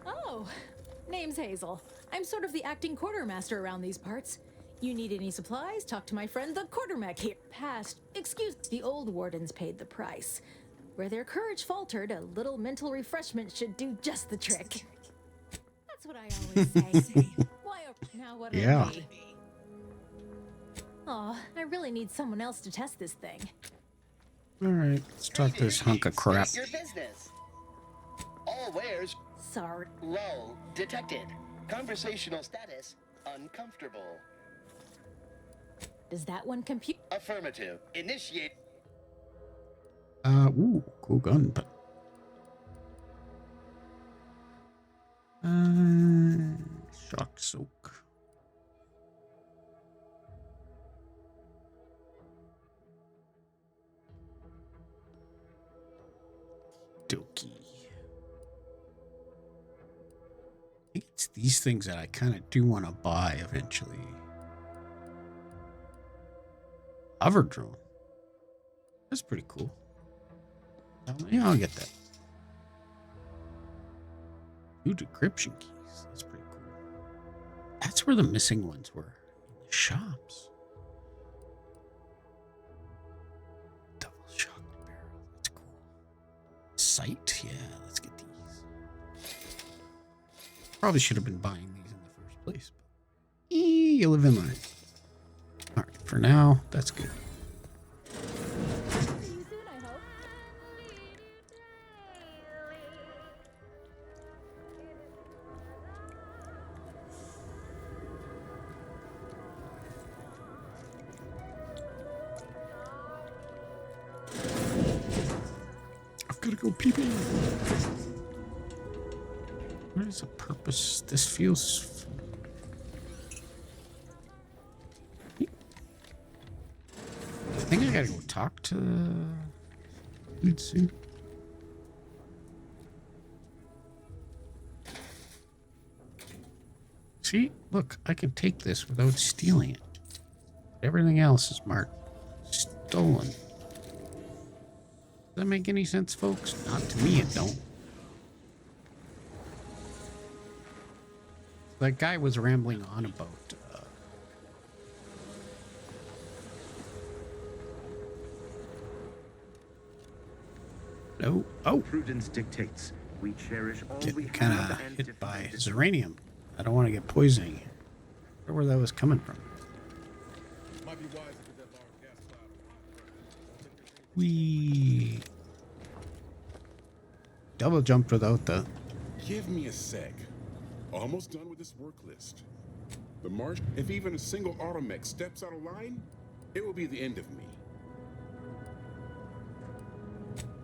Oh, name's Hazel. I'm sort of the acting quartermaster around these parts. You need any supplies? Talk to my friend the quartermech here. Past, excuse, the old wardens paid the price. Where their courage faltered, a little mental refreshment should do just the trick. That's what I always say. Why? Now what? Yeah. Oh, I really need someone else to test this thing. All right, let's talk to this hunk of crap. Your business. All wares. Sorry. Lull detected. Conversational status uncomfortable. Does that one compute? Affirmative. Initiate. Ooh, cool gun, but... Shock soak. Dokey. I think it's these things that I kind of do want to buy eventually. Hover drone. That's pretty cool. Yeah, I'll get that. 2 decryption keys. That's pretty cool. That's where the missing ones were. In the shops. Double shot barrel. That's cool. Sight. Yeah, let's get these. Probably should have been buying these in the first place. But you live and learn. All right, for now, that's good. I've got to go pee-pee. What is the purpose? This feels... I think I gotta go talk to dude soon. See, look, I can take this without stealing it. Everything else is marked stolen. Does that make any sense, folks? Not to me, it don't. That guy was rambling on about no. Oh, prudence dictates we cherish all we getting kind have of and hit by uranium. I don't want to get poisoning. I wonder where that was coming from. We double jumped without the... Give me a sec. Almost done with this work list. The marsh, if even a single automech steps out of line, it will be the end of me.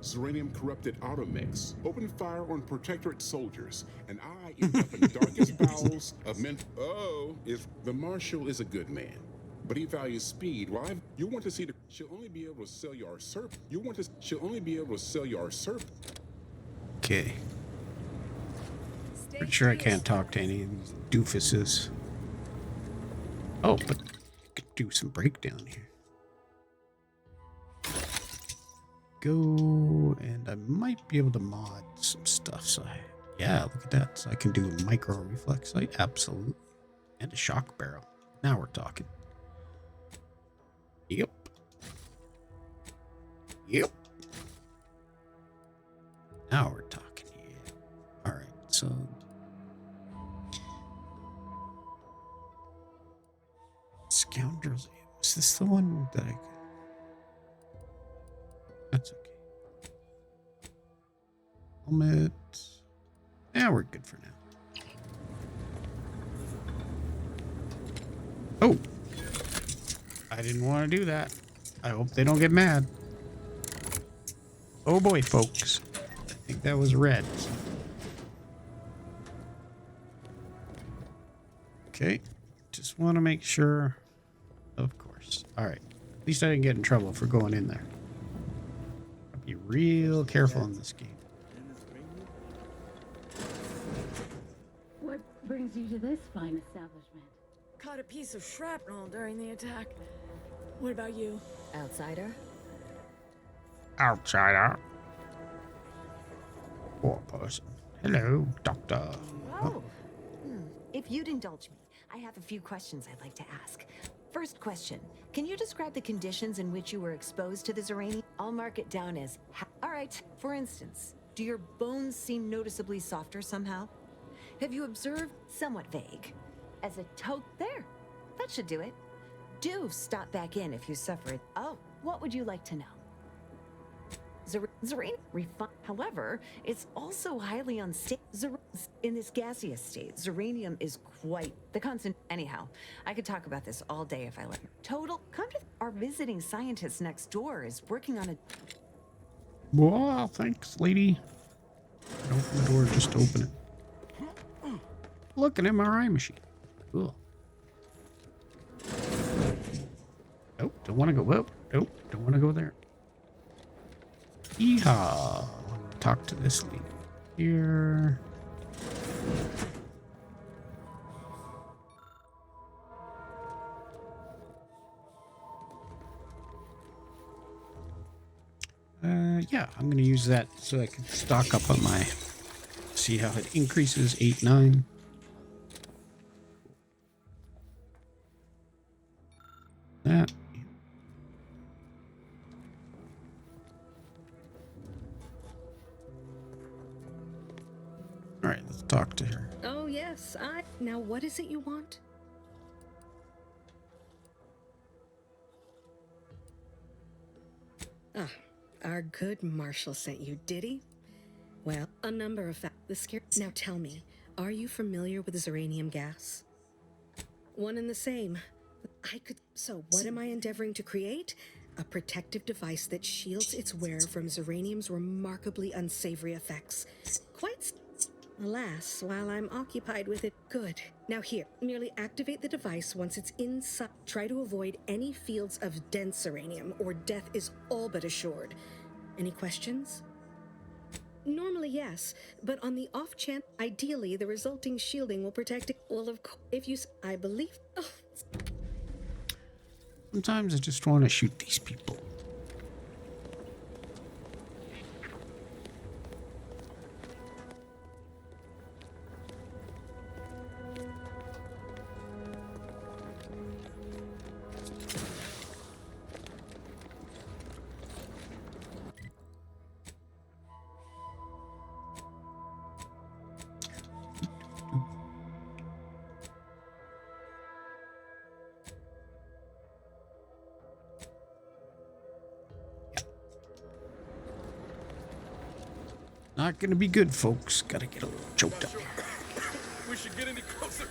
Zeranium corrupted automechs open fire on protectorate soldiers, and I end up in the darkest bowels of men. Oh, if the marshal is a good man, but he values speed. While you want to see the, she'll only be able to sell you our serp. She'll only be able to sell you our serp. Okay. Pretty sure I can't talk to any of these doofuses. Oh, but I could do some breakdown here. Go, and I might be able to mod some stuff. So yeah, look at that. So I can do a micro reflex sight, absolutely, and a shock barrel. Now we're talking. Yep. Yep. Now we're talking. Yeah. All right. So. Scoundrels. Is this the one that I... That's okay. Helmet. Yeah, we're good for now. Oh. I didn't want to do that. I hope they don't get mad. Oh boy, folks. I think that was red. Okay. Just want to make sure. Of course. All right. At least I didn't get in trouble for going in there. I'll be real careful in this game. What brings you to this fine establishment? Caught a piece of shrapnel during the attack. What about you? Outsider? Outsider. Poor person. Hello, doctor. Oh. If you'd indulge me, I have a few questions I'd like to ask. First question, can you describe the conditions in which you were exposed to the Zeranium? I'll mark it down as all right. For instance, do your bones seem noticeably softer somehow? Have you observed somewhat vague? As a there, that should do it. Do stop back in if you suffer it. Oh, what would you like to know? Zeranium however, it's also highly unstable. In this gaseous state, Zeranium is quite the constant. Anyhow, I could talk about this all day if I let you. Our visiting scientist next door is working on a... Well, thanks, lady. Open the door just to open it. Look, an MRI machine. Cool. Oh, don't want to go up. Nope, don't want to go there. Yeehaw. Talk to this lady here. Yeah, I'm going to use that so I can stock up on my... See how it increases 8, 9. That. All right, let's talk to her. Oh, yes, Now, what is it you want? Ah, our good Marshal sent you, did he? Well, a number of the scare. Now tell me, are you familiar with Zeranium gas? One and the same. So what am I endeavoring to create? A protective device that shields its wearer from Zeranium's remarkably unsavory effects. Alas, while I'm occupied with it, good. Now here, merely activate the device once it's inside. Try to avoid any fields of dense Zeranium, or death is all but assured. Any questions? Normally, yes, but on the off chance, ideally, the resulting shielding will protect it. Well, of course, if you... I believe... Oh. Sometimes I just want to shoot these people. Not gonna be good, folks. Gotta get a little choked up. We should get any closer.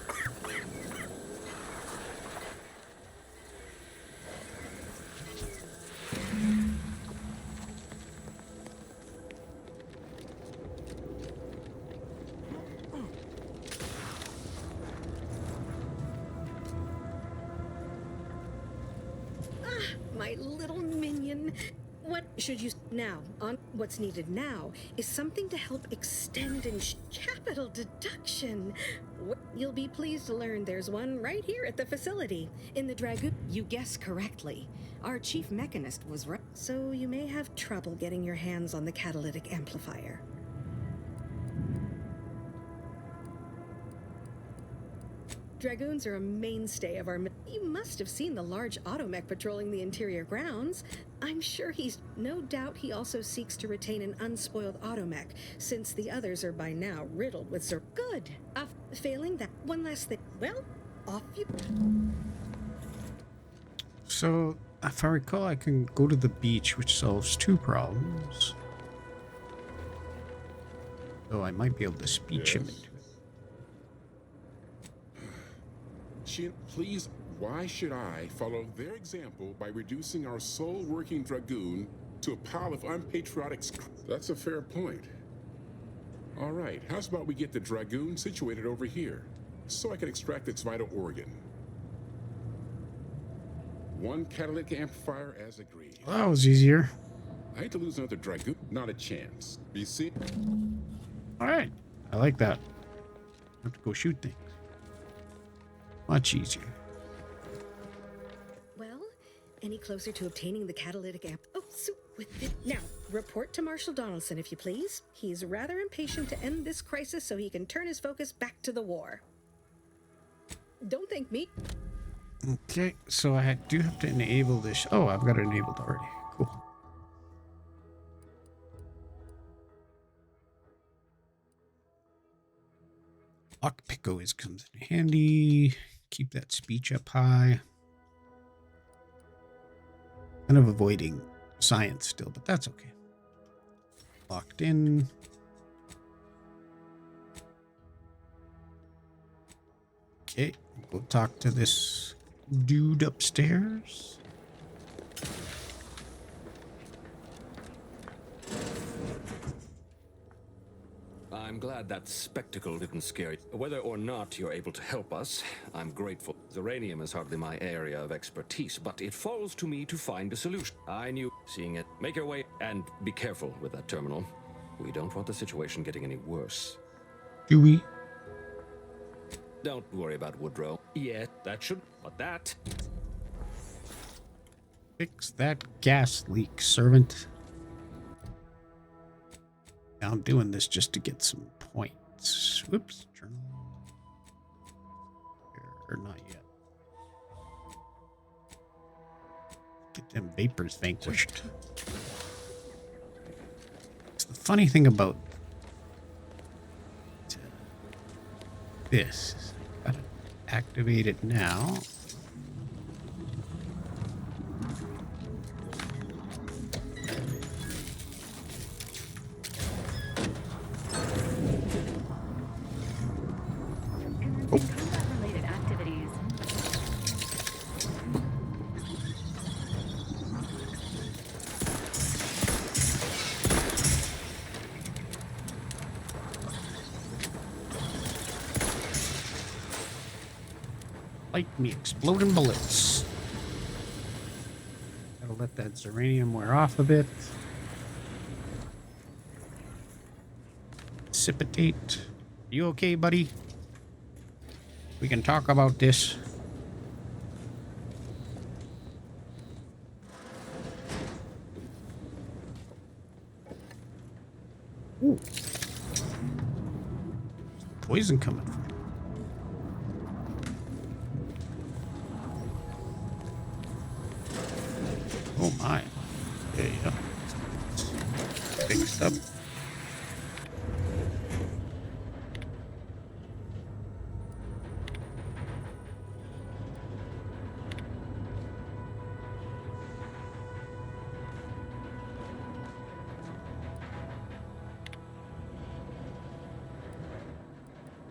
My little minion. What should you now? On what's needed now is something to help extend and capital deduction. You'll be pleased to learn there's one right here at the facility in the Dragoon. You guessed correctly. Our chief mechanist was right, so you may have trouble getting your hands on the catalytic amplifier. Dragoons are a mainstay of our... You must have seen the large automech patrolling the interior grounds. I'm sure he's... No doubt he also seeks to retain an unspoiled automech, since the others are by now riddled with... Good. Failing that, one last thing. Well, off you... So, if I recall, I can go to the beach, which solves 2 problems. So I might be able to speech him into it. Please, why should I follow their example by reducing our sole working Dragoon to a pile of unpatriotic... That's a fair point. All right, how's about we get the Dragoon situated over here, so I can extract its vital organ? 1 catalytic amplifier as agreed. Well, that was easier. I hate to lose another Dragoon. Not a chance. Be seen. Alright, I like that. I have to go shoot things. Much easier. Well, any closer to obtaining the catalytic amp... Oh, so with it... Now, report to Marshal Donaldson, if you please. He's rather impatient to end this crisis so he can turn his focus back to the war. Don't thank me. Okay, so I do have to enable this. Oh, I've got it enabled already. Cool. Lockpick always comes in handy. Keep that speech up high. Kind of avoiding science still, but that's okay. Locked in. Okay, we'll talk to this dude upstairs. I'm glad that spectacle didn't scare you. Whether or not you're able to help us, I'm grateful. Uranium is hardly my area of expertise, but it falls to me to find a solution. I knew seeing it. Make your way and be careful with that terminal. We don't want the situation getting any worse. Do we? Don't worry about Woodrow. Yeah, that should... But that... Fix that gas leak, servant. I'm doing this just to get some points. Whoops. Journal. Or not yet. Get them vapors vanquished. So the funny thing about this is I gotta activate it now. Combat-related activities. Like me exploding bullets. Gotta let that uranium wear off a bit. Precipitate. You okay, buddy? We can talk about this. Ooh. Poison coming from. Oh my. There you go. Fixed up.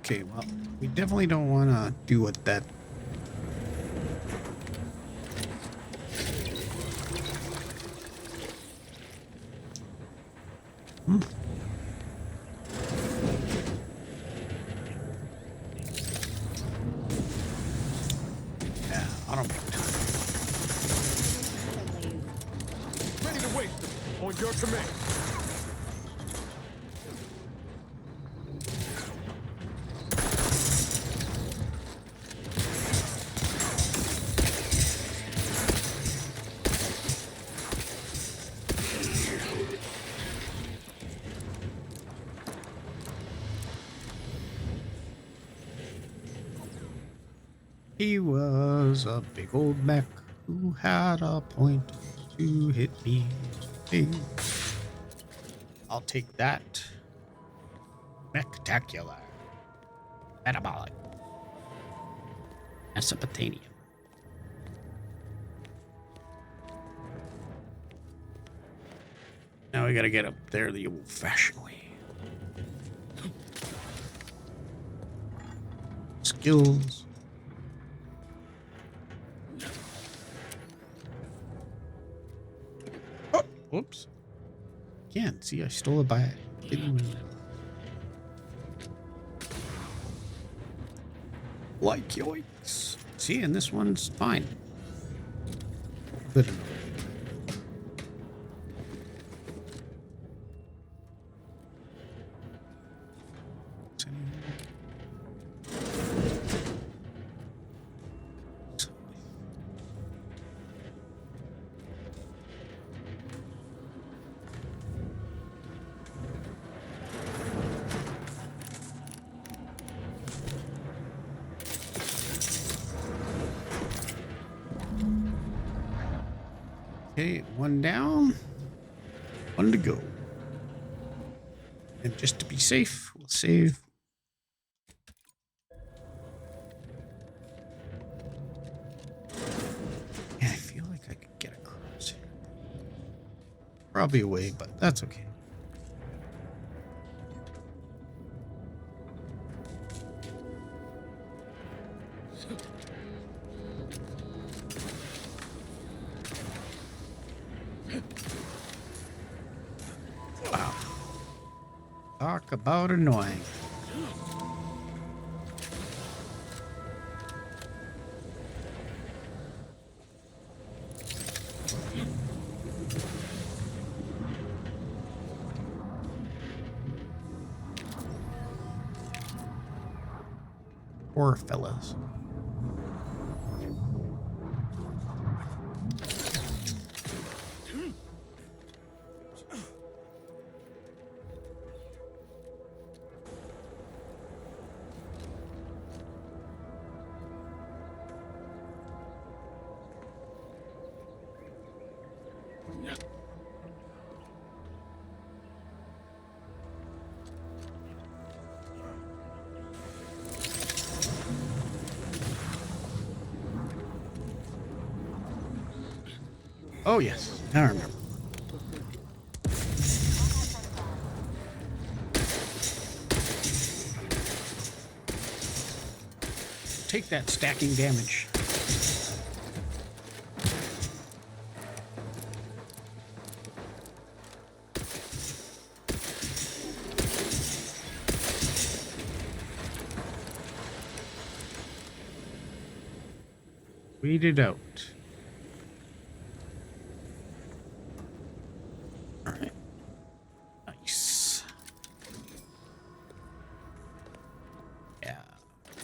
Okay, well, we definitely don't want to do what that... Yeah, I don't make time. to waste them. On your command. He was a big old mech who had a point to hit me in the face. I'll take that. Mechtacular. Metabolic. Mesopotamian. Now we gotta get up there the old-fashioned way. Skills. Oh, whoops. Again, see, I stole it by hitting me. Like yoinks. See, and this one's fine. Good enough. Okay, one down, one to go. And just to be safe, we'll save. Yeah, I feel like I could get across here. Probably away, but that's okay. Wow. Talk about annoying. Poor fellas. Oh, yes. Now I remember. Take that stacking damage. Weed it out. All right. Nice. Yeah.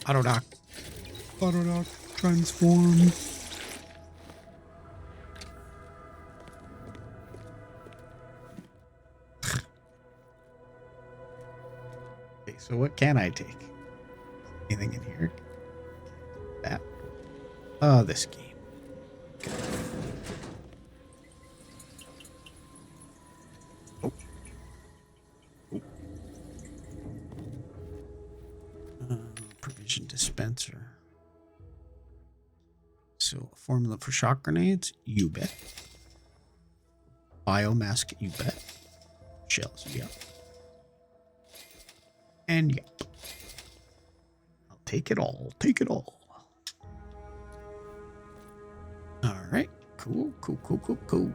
Autodoc. Autodoc transform. Okay, so what can I take? Anything in here? That. Oh, this game. Okay. Oh. Oh. Provision dispenser. So, formula for shock grenades, you bet. Biomask, you bet. Shells, yep. And yep. I'll take it all. Take it all. All right. Cool, cool, cool, cool, cool.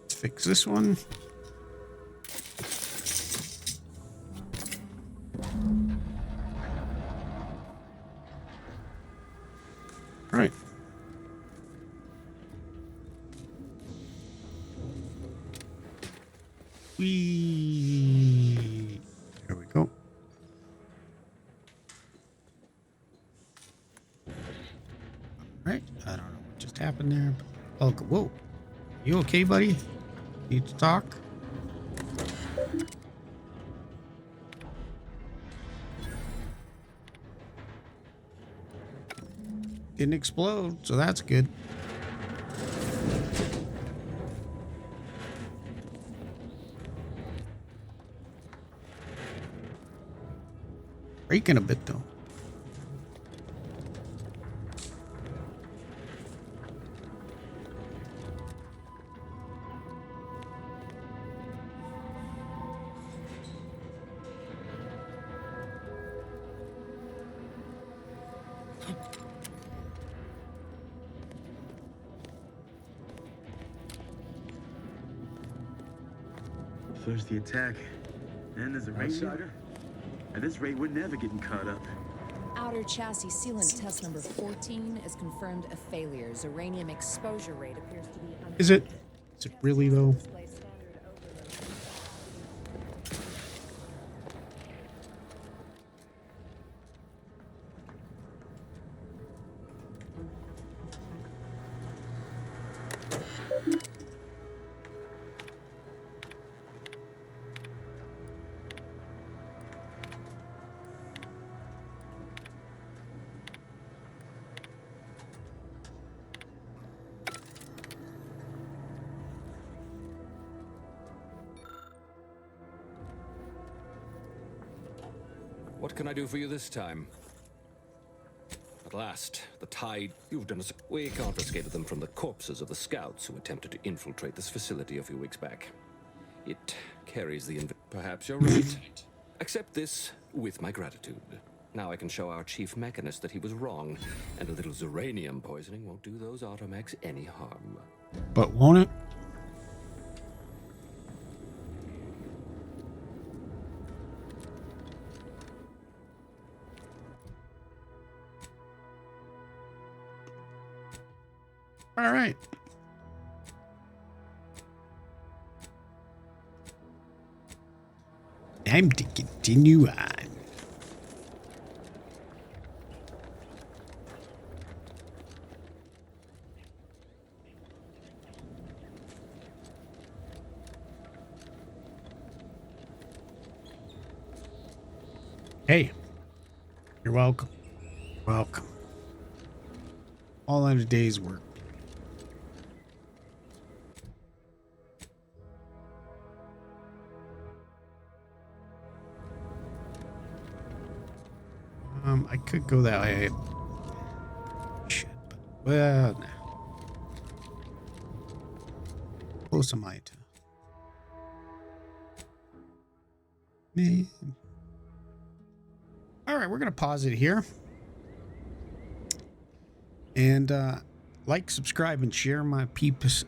Let's fix this one. Right. There we go. Right. I don't know what just happened there. But, oh, whoa. You okay, buddy? Need to talk? Didn't explode, so that's good. Breaking a bit though. First the attack, then there's a outsider. At this rate, we're never getting caught up. Outer chassis sealant test number 14 is confirmed a failure. Uranium exposure rate appears to be... Is it? Is it really though? What can I do for you this time? At last, the tide... You've done us... We confiscated them from the corpses of the scouts who attempted to infiltrate this facility a few weeks back. It carries the... Perhaps you're right. Accept this with my gratitude. Now I can show our chief mechanist that he was wrong, and a little uranium poisoning won't do those automechs any harm. But won't it? All right. Time to continue on. Hey, you're welcome. Welcome. All in a day's work. I could go that way. Shit, but well, nah. Close am I to? Me. All right, we're gonna pause it here, and like, subscribe, and share my peeps.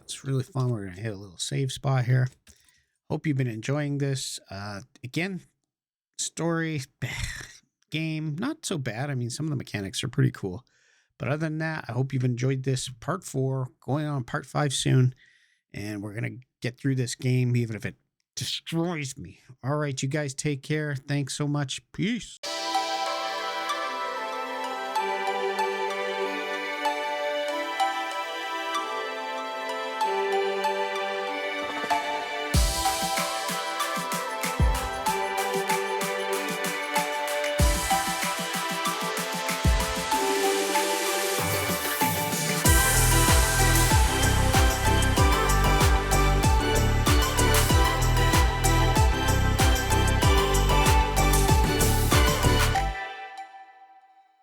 It's really fun. We're gonna hit a little save spot here. Hope you've been enjoying this. Again, story. Game, not so bad. I mean, some of the mechanics are pretty cool. But other than that, I hope you've enjoyed this part 4, going on part 5 soon. And we're going to get through this game, even if it destroys me. All right, you guys take care. Thanks so much. Peace.